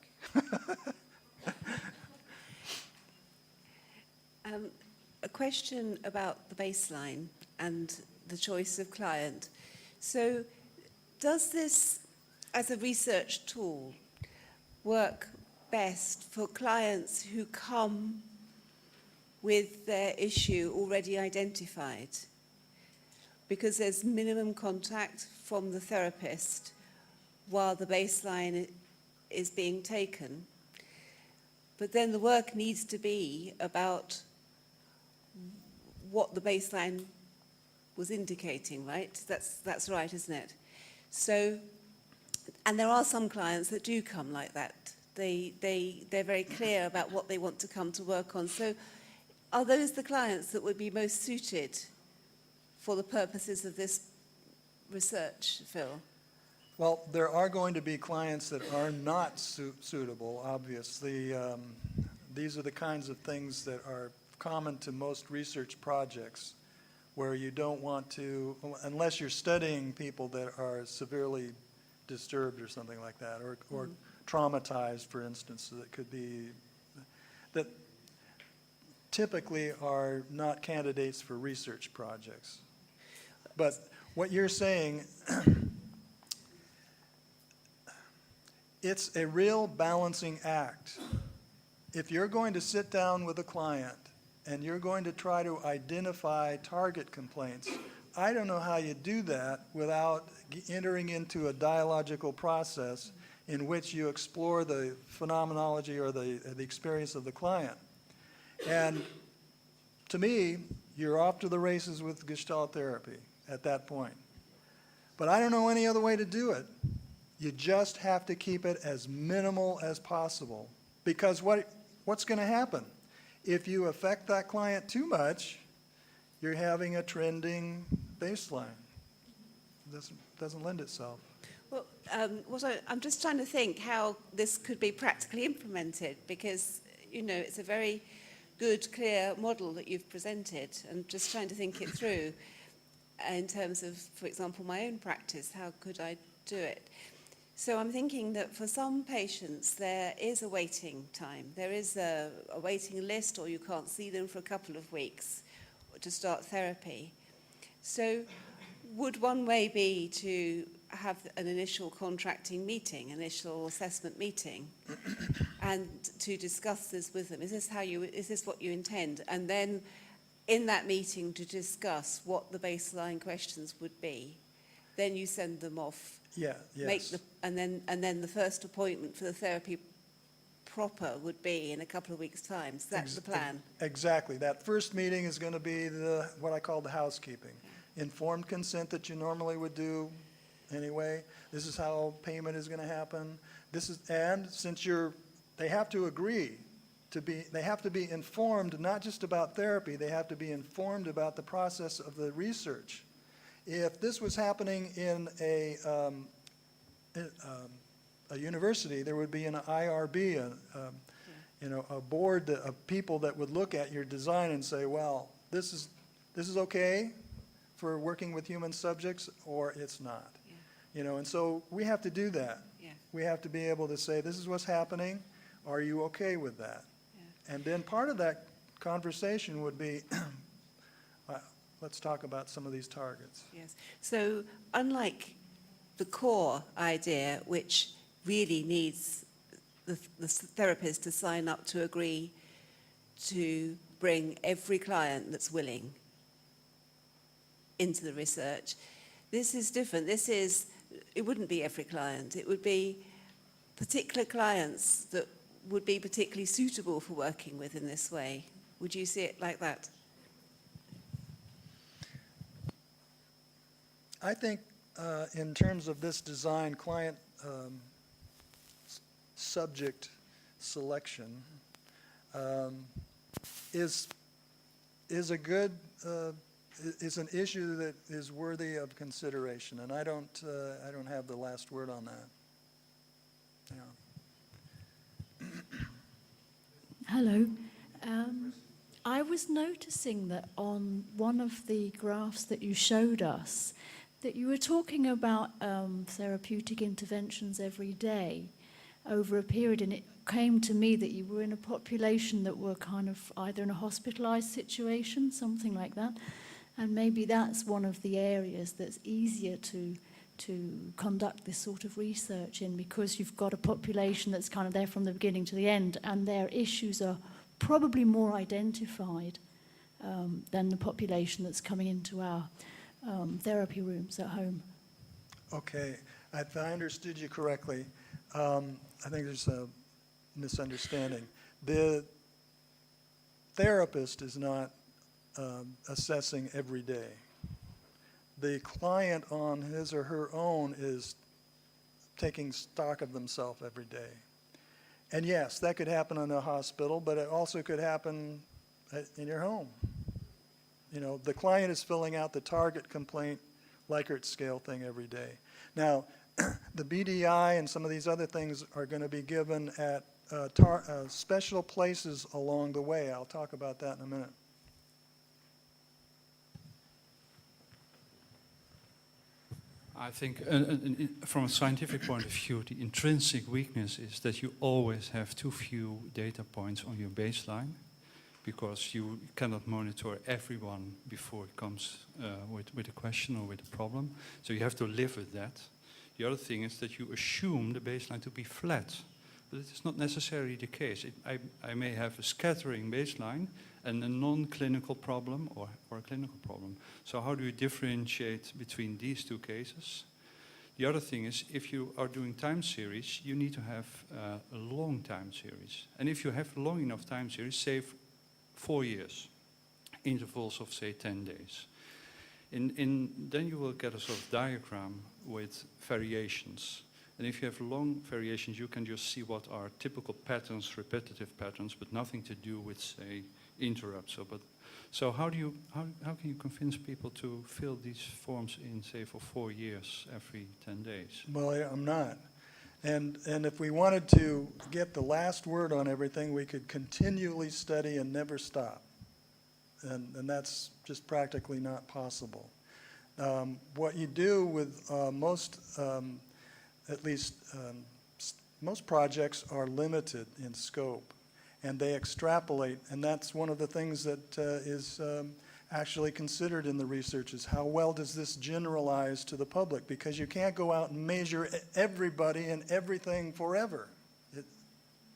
A question about the baseline and the choice of client. So does this, as a research tool, work best for clients who come with their issue already identified? Because there's minimum contact from the therapist while the baseline is being taken. But then the work needs to be about what the baseline was indicating, right? That's right, isn't it? So, and there are some clients that do come like that. They're very clear about what they want to come to work on. So are those the clients that would be most suited for the purposes of this research, Phil? Well, there are going to be clients that are not suitable, obviously. These are the kinds of things that are common to most research projects, where you don't want to, unless you're studying people that are severely disturbed or something like that, or traumatized, for instance, that could be, that typically are not candidates for research projects. But what you're saying, it's a real balancing act. If you're going to sit down with a client and you're going to try to identify target complaints, I don't know how you do that without entering into a dialogical process in which you explore the phenomenology or the experience of the client. And to me, you're off to the races with Gestalt therapy at that point. But I don't know any other way to do it. You just have to keep it as minimal as possible. Because what's going to happen? If you affect that client too much, you're having a trending baseline. It doesn't lend itself. Well, I'm just trying to think how this could be practically implemented, because, you know, it's a very good, clear model that you've presented, and just trying to think it through in terms of, for example, my own practice. How could I do it? So I'm thinking that for some patients, there is a waiting time. There is a waiting list, or you can't see them for a couple of weeks to start therapy. So would one way be to have an initial contracting meeting, initial assessment meeting, and to discuss this with them? Is this what you intend? And then in that meeting to discuss what the baseline questions would be. Then you send them off. Yeah, yes. And then the first appointment for the therapy proper would be in a couple of weeks' time. So that's the plan. Exactly. That first meeting is going to be what I call the housekeeping. Informed consent that you normally would do anyway. This is how payment is going to happen. And since they have to agree they have to be informed not just about therapy, they have to be informed about the process of the research. If this was happening in a university, there would be an IRB, a board of people that would look at your design and say, well, this is okay for working with human subjects, or it's not. Yeah. And so we have to do that. Yeah. We have to be able to say, this is what's happening. Are you okay with that? Yeah. And then part of that conversation would be, let's talk about some of these targets. Yes. So unlike the core idea, which really needs the therapist to sign up to agree to bring every client that's willing into the research, this is different. It wouldn't be every client. It would be particular clients that would be particularly suitable for working with in this way. Would you see it like that? I think in terms of this design, client subject selection is a good is an issue that is worthy of consideration, and I don't have the last word on that. Yeah. Hello. I was noticing that on one of the graphs that you showed us, that you were talking about therapeutic interventions every day over a period, and it came to me that you were in a population that were kind of either in a hospitalized situation, something like that, and maybe that's one of the areas that's easier to conduct this sort of research in, because you've got a population that's kind of there from the beginning to the end, and their issues are probably more identified than the population that's coming into our therapy rooms at home. Okay, if I understood you correctly, I think there's a misunderstanding. The therapist is not assessing every day. The client on his or her own is taking stock of themselves every day. And yes, that could happen in a hospital, but it also could happen in your home. You know, the client is filling out the target complaint Likert scale thing every day. Now, the BDI and some of these other things are going to be given at special places along the way. I'll talk about that in a minute. I think from a scientific point of view, the intrinsic weakness is that you always have too few data points on your baseline, because you cannot monitor everyone before it comes with a question or with a problem. So you have to live with that. The other thing is that you assume the baseline to be flat, but it is not necessarily the case. I may have a scattering baseline and a non-clinical problem or a clinical problem. So how do you differentiate between these two cases? The other thing is, if you are doing time series, you need to have a long time series. And if you have long enough time series, say 4 years, intervals of say 10 days, then you will get a sort of diagram with variations. And if you have long variations, you can just see what are typical patterns, repetitive patterns, but nothing to do with, say, interrupts. So how can you convince people to fill these forms in, say, for 4 years every 10 days? Well, I'm not. And if we wanted to get the last word on everything, we could continually study and never stop. And that's just practically not possible. What you do with most projects are limited in scope, and they extrapolate, and that's one of the things that is actually considered in the research, is how well does this generalize to the public, because you can't go out and measure everybody and everything forever.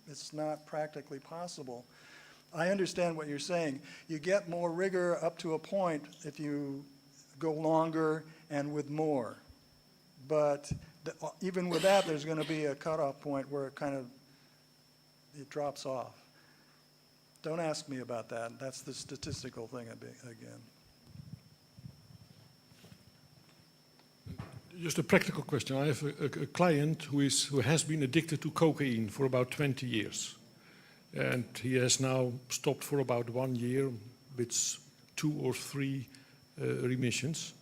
It's not practically possible. I understand what you're saying. You get more rigor up to a point if you go longer and with more. But even with that, there's going to be a cutoff point where it drops off. Don't ask me about that. That's the statistical thing again. Just a practical question. I have a client who has been addicted to cocaine for about 20 years. And he has now stopped for about 1 year with 2 or 3 remissions.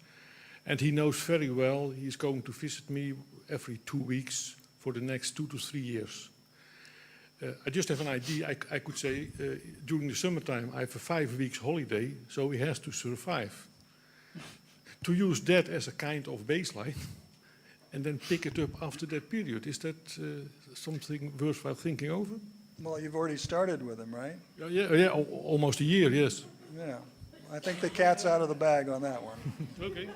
And he knows very well he's going to visit me every 2 weeks for the next 2 to 3 years. I just have an idea. I could say during the summertime I have a 5 weeks holiday, so he has to survive. To use that as a kind of baseline and then pick it up after that period, is that something worthwhile thinking over? Well, you've already started with him, right? Yeah, almost a year, yes. Yeah, I think the cat's out of the bag on that one. Okay.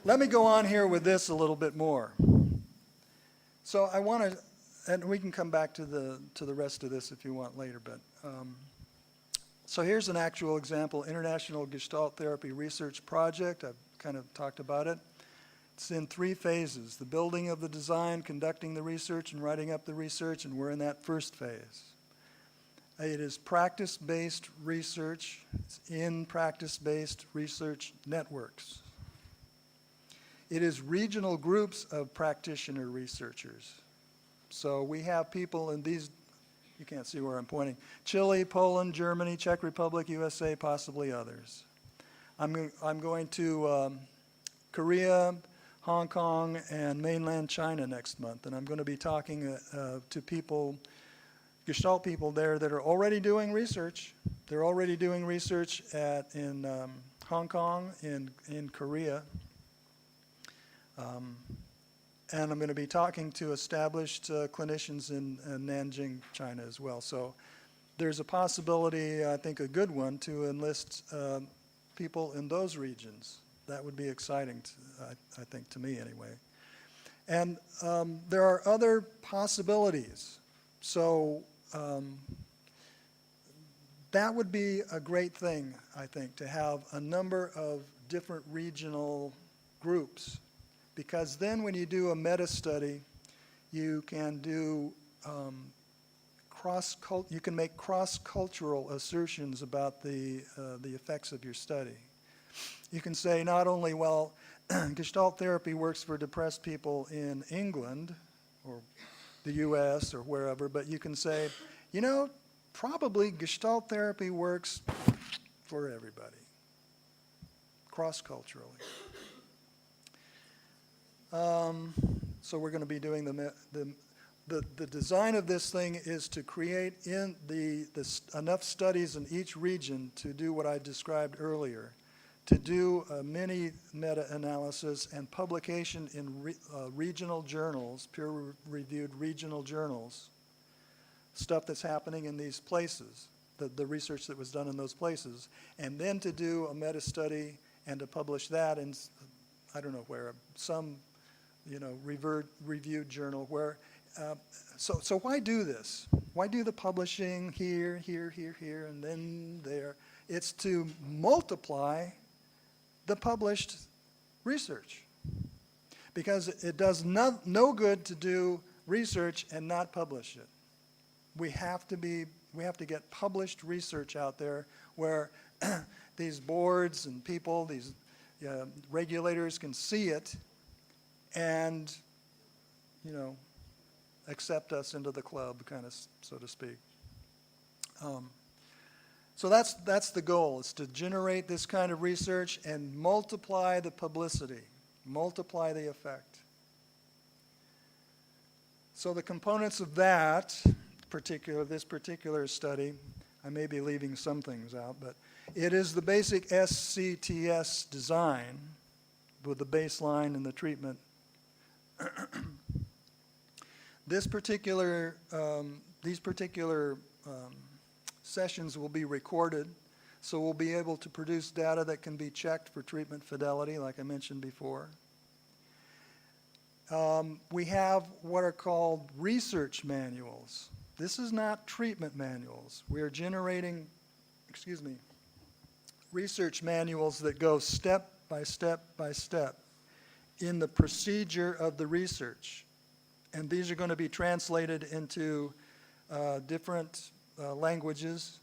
Let me go on here with this a little bit more. So I want to, and we can come back to the rest of this if you want later, but so here's an actual example, International Gestalt Therapy Research Project. I've kind of talked about it. It's in 3 phases: the building of the design, conducting the research, and writing up the research, and we're in that first phase. It is practice-based research. It's in practice-based research networks. It is regional groups of practitioner researchers. So we have people in these, you can't see where I'm pointing, Chile, Poland, Germany, Czech Republic, USA, possibly others. I'm going to Korea, Hong Kong, and mainland China next month, and I'm going to be talking to people, Gestalt people there that are already doing research. They're already doing research in Hong Kong, in Korea, and I'm going to be talking to established clinicians in Nanjing, China as well. So there's a possibility, I think a good one, to enlist people in those regions. That would be exciting, I think, to me anyway. And there are other possibilities. So that would be a great thing, I think, to have a number of different regional groups. Because then when you do a meta-study, you can do you can make cross-cultural assertions about the effects of your study. You can say not only, well, Gestalt therapy works for depressed people in England or the US or wherever, but you can say, you know, probably Gestalt therapy works for everybody, cross-culturally. So we're going to be doing the design of this thing is to create enough studies in each region to do what I described earlier, to do a mini meta-analysis and publication in regional journals, peer-reviewed regional journals, stuff that's happening in these places, the research that was done in those places, and then to do a meta-study and to publish that in, I don't know where, some, reviewed journal where, so why do this? Why do the publishing here, and then there? It's to multiply the published research, because it does no good to do research and not publish it. We have to get published research out there where these boards and people, these regulators can see it and, accept us into the club, kind of, so to speak. So that's the goal, is to generate this kind of research and multiply the publicity, multiply the effect. So the components of this particular study, I may be leaving some things out, but it is the basic SCTS design with the baseline and the treatment. These particular sessions will be recorded, so we'll be able to produce data that can be checked for treatment fidelity, like I mentioned before. We have what are called research manuals. This is not treatment manuals. We are generating, research manuals that go step by step by step in the procedure of the research. And these are going to be translated into different languages.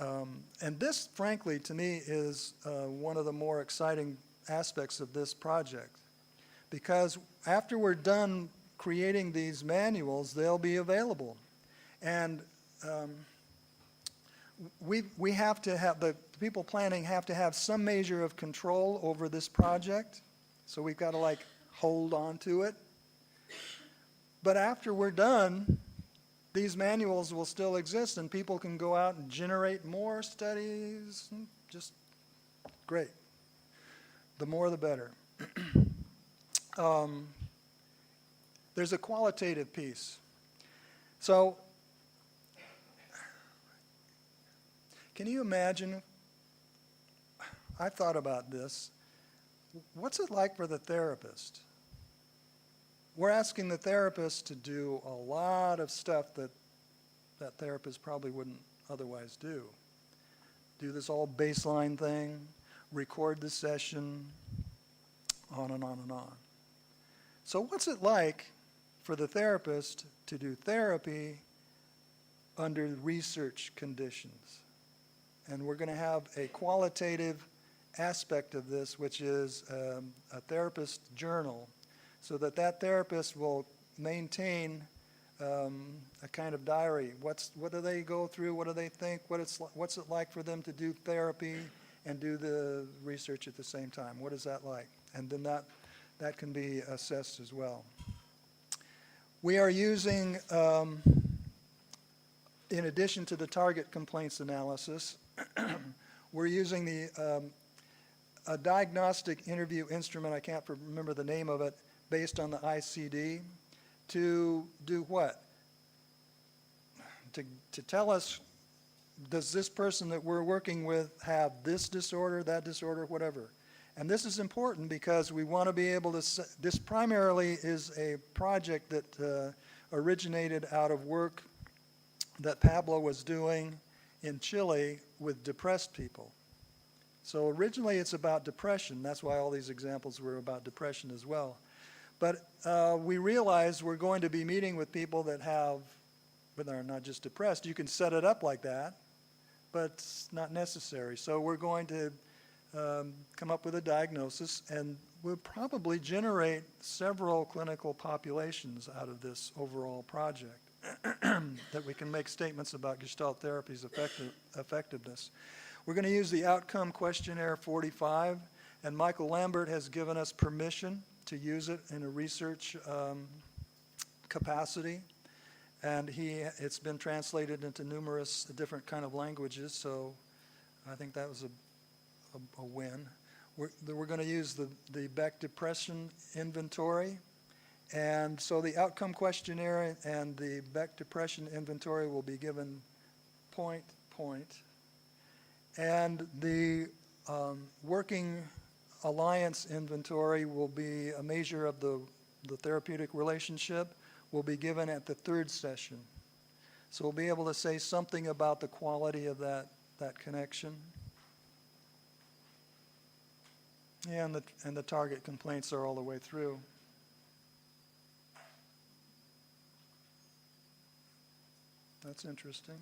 And this, frankly, to me, is one of the more exciting aspects of this project. Because after we're done creating these manuals, they'll be available. And we have to have, the people planning have to have some measure of control over this project. So we've got to hold on to it. But after we're done, these manuals will still exist and people can go out and generate more studies. Just great. The more the better. There's a qualitative piece. So, can you imagine, I've thought about this, what's it like for the therapist? We're asking the therapist to do a lot of stuff that that therapist probably wouldn't otherwise do. Do this all baseline thing, record the session, on and on and on. So what's it like for the therapist to do therapy under research conditions? And we're going to have a qualitative aspect of this, which is a therapist journal, so that that therapist will maintain a kind of diary. What do they go through? What do they think? What's it like for them to do therapy? and do the research at the same time. What is that like? And then that can be assessed as well. We are using, in addition to the target complaints analysis, we're using a diagnostic interview instrument, I can't remember the name of it, based on the ICD, to do what? To tell us, does this person that we're working with have this disorder, that disorder, whatever? And this is important because we want to be able to, this primarily is a project that originated out of work that Pablo was doing in Chile with depressed people. So originally it's about depression. That's why all these examples were about depression as well. But we realized we're going to be meeting with people that have, but they're not just depressed. You can set it up like that, but it's not necessary. So we're going to come up with a diagnosis, and we'll probably generate several clinical populations out of this overall project that we can make statements about Gestalt therapy's effectiveness. We're going to use the outcome questionnaire 45, and Michael Lambert has given us permission to use it in a research capacity, and it's been translated into numerous different kind of languages, so I think that was a win. We're going to use the Beck Depression Inventory, and so the outcome questionnaire and the Beck Depression Inventory will be given point. And the Working Alliance Inventory will be a measure of the therapeutic relationship, will be given at the third session. So we'll be able to say something about the quality of that connection. And the target complaints are all the way through. That's interesting.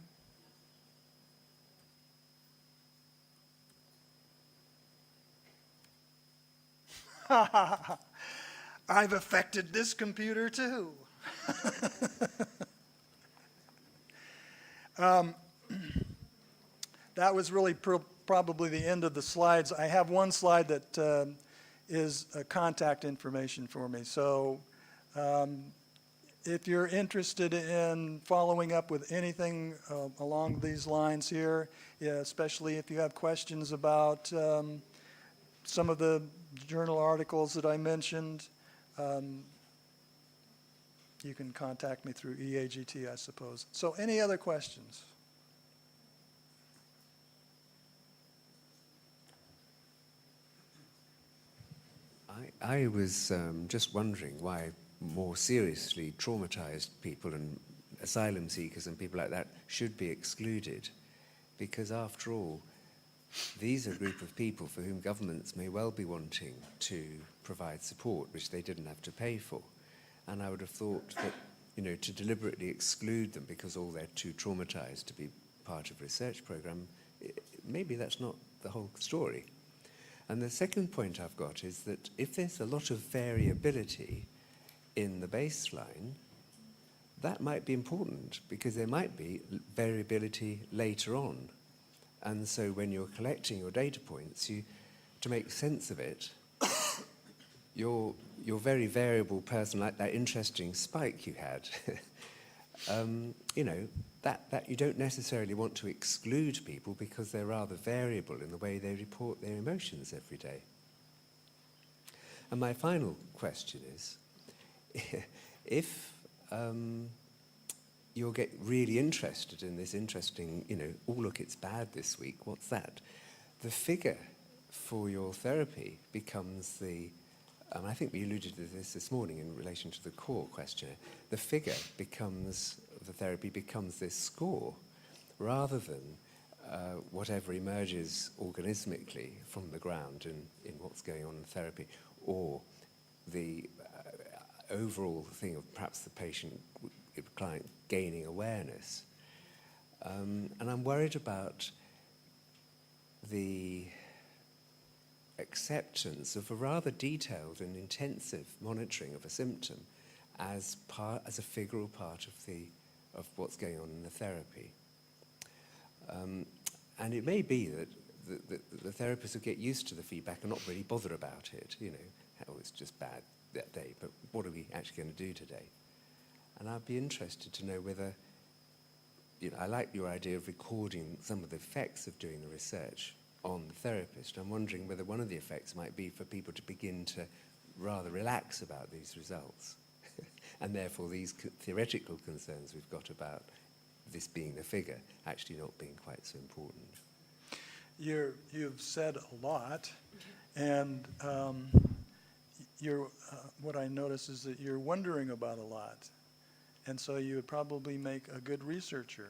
I've affected this computer too. That was really probably the end of the slides. I have one slide that is contact information for me. So if you're interested in following up with anything along these lines here, especially if you have questions about some of the journal articles that I mentioned, you can contact me through EAGT, I suppose. So any other questions? I was just wondering why more seriously traumatized people and asylum seekers and people like that should be excluded. Because after all, these are a group of people for whom governments may well be wanting to provide support, which they didn't have to pay for. And I would have thought that, to deliberately exclude them because they're too traumatized to be part of a research program, maybe that's not the whole story. And the second point I've got is that if there's a lot of variability in the baseline, that might be important because there might be variability later on. And so when you're collecting your data points, to make sense of it, your very variable person, like that interesting spike you had, that you don't necessarily want to exclude people because they're rather variable in the way they report their emotions every day. And my final question is, if you'll get really interested in this interesting, oh look, it's bad this week, what's that? The figure for your therapy becomes I think we alluded to this morning in relation to the core questionnaire, the figure the therapy becomes this score, rather than whatever emerges organismically from the ground in what's going on in therapy, or the overall thing of perhaps the client gaining awareness. And I'm worried about the acceptance of a rather detailed and intensive monitoring of a symptom as a figural part of what's going on in the therapy. And it may be that the therapists will get used to the feedback and not really bother about it, you know, oh, it's just bad that day, but what are we actually going to do today? And I'd be interested to know whether, you know, I like your idea of recording some of the effects of doing the research on the therapist. I'm wondering whether one of the effects might be for people to begin to rather relax about these results, and therefore these theoretical concerns we've got about this being the figure actually not being quite so important. You've said a lot, and what I notice is that you're wondering about a lot, and so you would probably make a good researcher.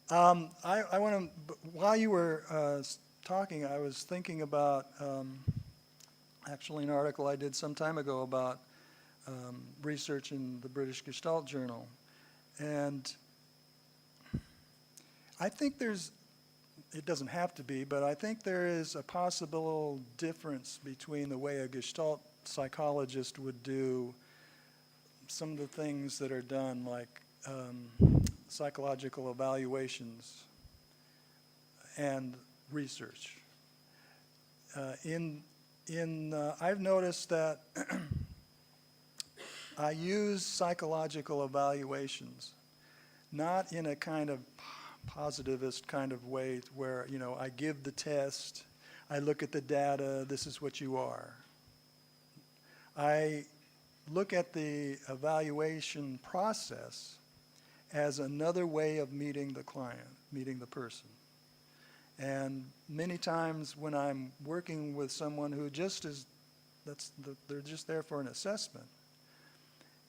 I want to, while you were talking, I was thinking about actually an article I did some time ago about research in the British Gestalt Journal. And I think it doesn't have to be, but I think there is a possible difference between the way a Gestalt psychologist would do some of the things that are done, like psychological evaluations and research. I've noticed that I use psychological evaluations, not in a kind of positivist kind of way where, you know, I give the test, I look at the data, this is what you are. I look at the evaluation process as another way of meeting the client, meeting the person. And many times when I'm working with someone who just is, they're just there for an assessment,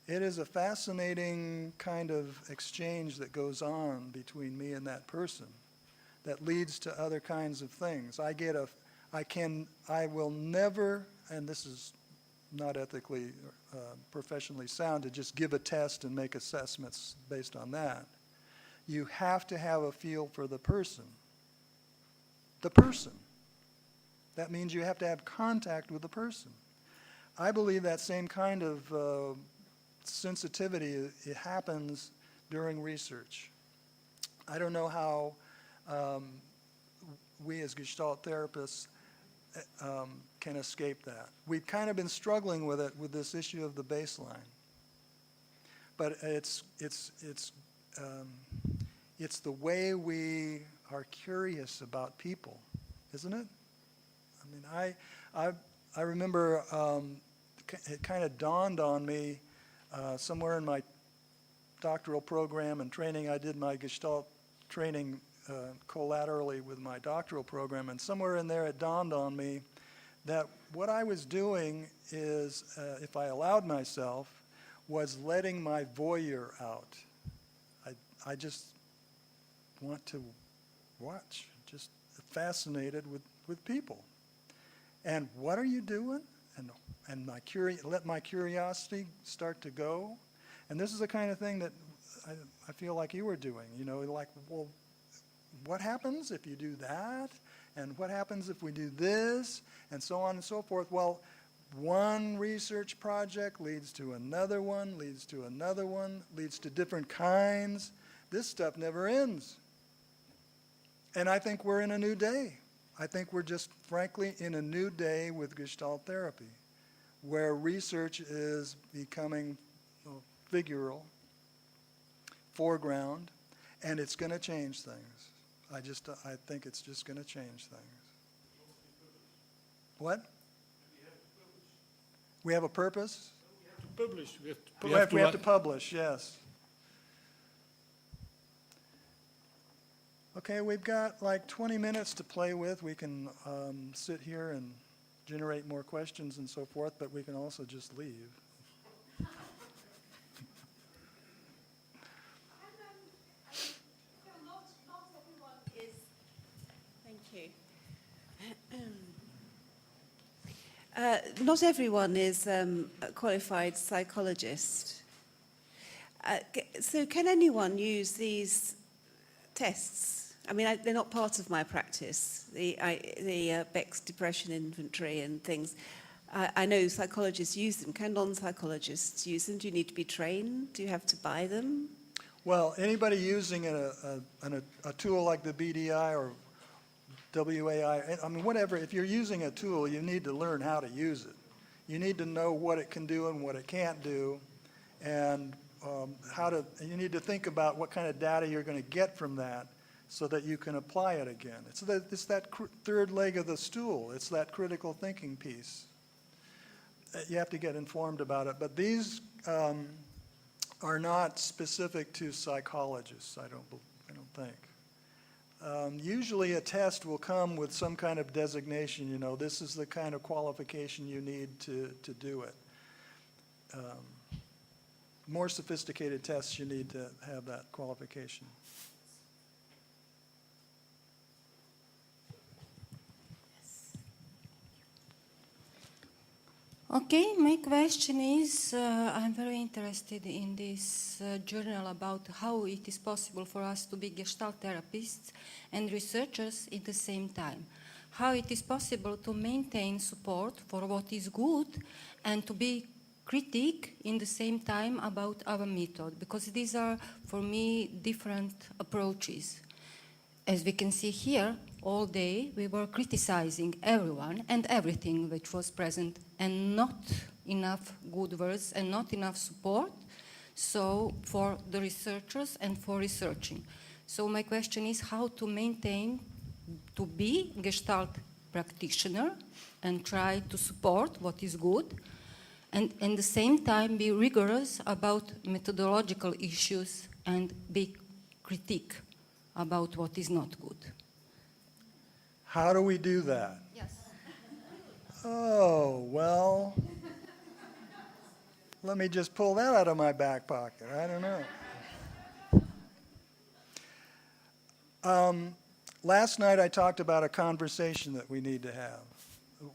it is a fascinating kind of exchange that goes on between me and that person that leads to other kinds of things. I will never, and this is not ethically, professionally sound, to just give a test and make assessments based on that. You have to have a feel for the person. The person. That means you have to have contact with the person. I believe that same kind of sensitivity, it happens during research. I don't know how we as Gestalt therapists can escape that. We've kind of been struggling with it with this issue of the baseline. But it's the way we are curious about people, isn't it? I mean, I remember it kind of dawned on me somewhere in my doctoral program and training. I did my Gestalt training collaterally with my doctoral program, and somewhere in there it dawned on me that what I was doing is, if I allowed myself, was letting my voyeur out. I just want to watch, just fascinated with people. And what are you doing? And let my curiosity start to go. And this is the kind of thing that I feel like you were doing. You know, like, well, what happens if you do that? And what happens if we do this? And so on and so forth. Well, one research project leads to another one, leads to another one, leads to different kinds. This stuff never ends. And I think we're in a new day. I think we're just, frankly, in a new day with Gestalt therapy, where research is becoming figural, foreground, and it's going to change things. I think it's just going to change things. What? We have a purpose? We have to publish. We have to publish, yes. Okay, we've got like 20 minutes to play with. We can sit here and generate more questions and so forth, but we can also just leave. Not everyone is a qualified psychologist. So can anyone use these tests? I mean, they're not part of my practice, the Beck's depression inventory and things. I know psychologists use them. Can non-psychologists use them? Do you need to be trained? Do you have to buy them? Well, anybody using a tool like the BDI or WAI, I mean, whatever, if you're using a tool, you need to learn how to use it. You need to know what it can do and what it can't do, and you need to think about what kind of data you're going to get from that so that you can apply it again. It's that third leg of the stool. It's that critical thinking piece. You have to get informed about it, but these are not specific to psychologists, I don't think. Usually a test will come with some kind of designation, you know, this is the kind of qualification you need to do it. More sophisticated tests, you need to have that qualification. Okay, my question is, I'm very interested in this journal about how it is possible for us to be Gestalt therapists and researchers at the same time. How it is possible to maintain support for what is good and to be critique in the same time about our method, because these are, for me, different approaches. As we can see here, all day we were criticizing everyone and everything which was present, and not enough good words and not enough support so for the researchers and for researching. So my question is how to maintain, to be Gestalt practitioner and try to support what is good, and at the same time be rigorous about methodological issues and be critique about what is not good. How do we do that? Yes. Oh, well, let me just pull that out of my back pocket. I don't know. Last night I talked about a conversation that we need to have.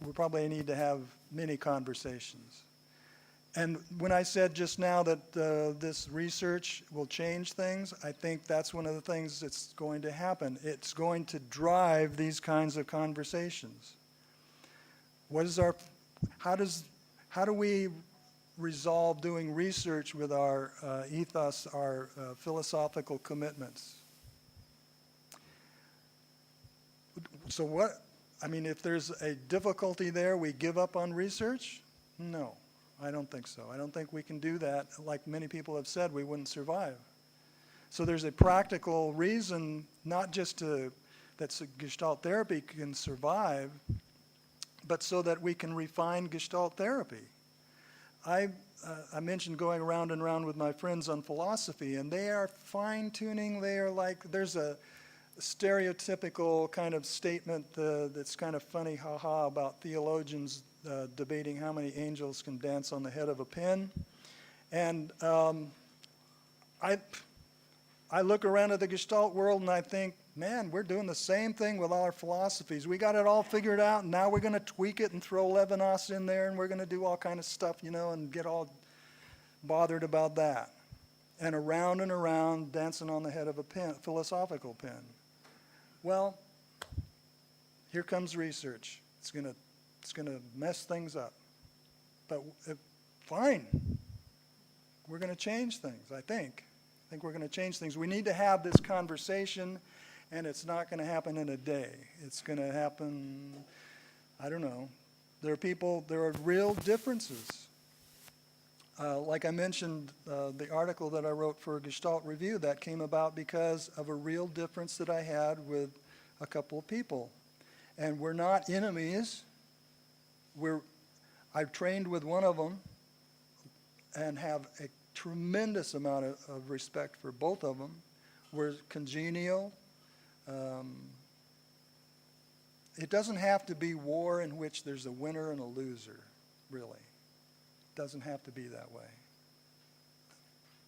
We probably need to have many conversations. And when I said just now that this research will change things, I think that's one of the things that's going to happen. It's going to drive these kinds of conversations. How do we resolve doing research with our ethos, our philosophical commitments? So if there's a difficulty there, we give up on research? No. I don't think so. I don't think we can do that. Like many people have said, we wouldn't survive. So there's a practical reason, not just that Gestalt therapy can survive, but so that we can refine Gestalt therapy. I mentioned going around and around with my friends on philosophy, and they are fine-tuning. They are like, there's a stereotypical kind of statement that's kind of funny, ha-ha, about theologians debating how many angels can dance on the head of a pin. And I look around at the Gestalt world and I think, man, we're doing the same thing with our philosophies. We got it all figured out, and now we're going to tweak it and throw Levinas in there, and we're going to do all kind of stuff, you know, and get all bothered about that. And around, dancing on the head of a pin, philosophical pin. Well, here comes research. It's going to mess things up. But fine. We're going to change things, I think. I think we're going to change things. We need to have this conversation, and it's not going to happen in a day. It's going to happen, I don't know. There are real differences. Like I mentioned, the article that I wrote for Gestalt Review, that came about because of a real difference that I had with a couple of people. And we're not enemies. I've trained with one of them and have a tremendous amount of respect for both of them. We're congenial. It doesn't have to be war in which there's a winner and a loser, really. It doesn't have to be that way.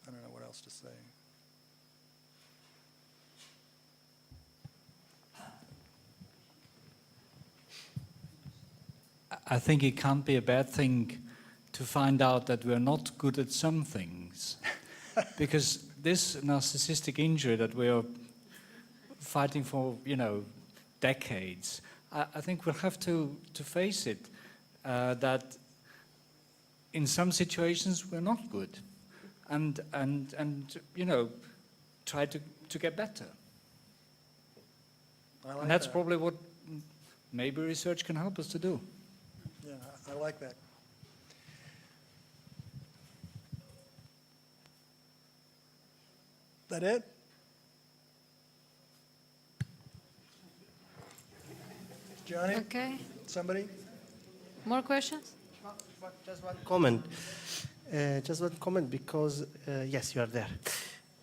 I don't know what else to say. I think it can't be a bad thing to find out that we're not good at some things. Because this narcissistic injury that we're fighting for, decades, I think we'll have to face it, that in some situations we're not good. And try to get better. I like And that's that. probably what maybe research can help us to do. Yeah, I like that. That it? Johnny? Okay. Somebody? More questions? Just one comment. Just one comment because, yes, you are there.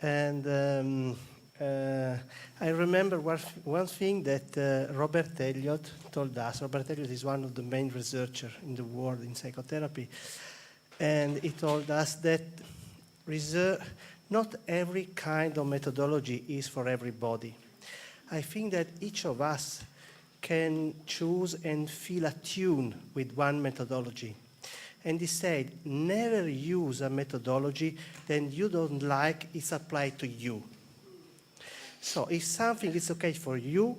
And I remember one thing that Robert Elliott told us. Robert Elliott is one of the main researchers in the world in psychotherapy. And he told us that not every kind of methodology is for everybody. I think that each of us can choose and feel attuned with one methodology. And he said, never use a methodology that you don't like is applied to you. So if something is okay for you,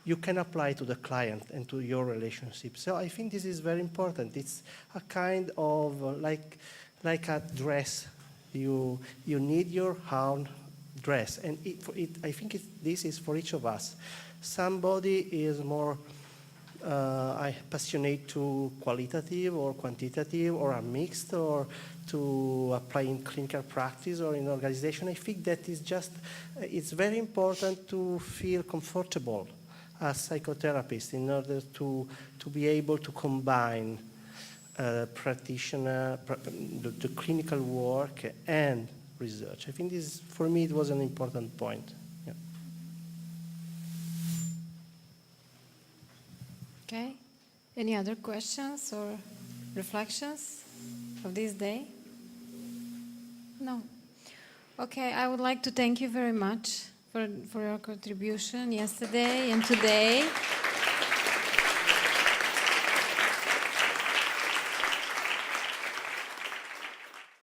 you can apply to the client and to your relationship. So I think this is very important. It's a kind of like a dress. You need your own dress. And I think this is for each of us. Somebody is more passionate to qualitative or quantitative or a mixed or to apply in clinical practice or in organization. I think that is it's very important to feel comfortable as psychotherapists in order to be able to combine practitioner, the clinical work and research. I think this, for me, it was an important point. Yeah. Okay. Any other questions or reflections of this day? No. Okay, I would like to thank you very much for your contribution yesterday and today.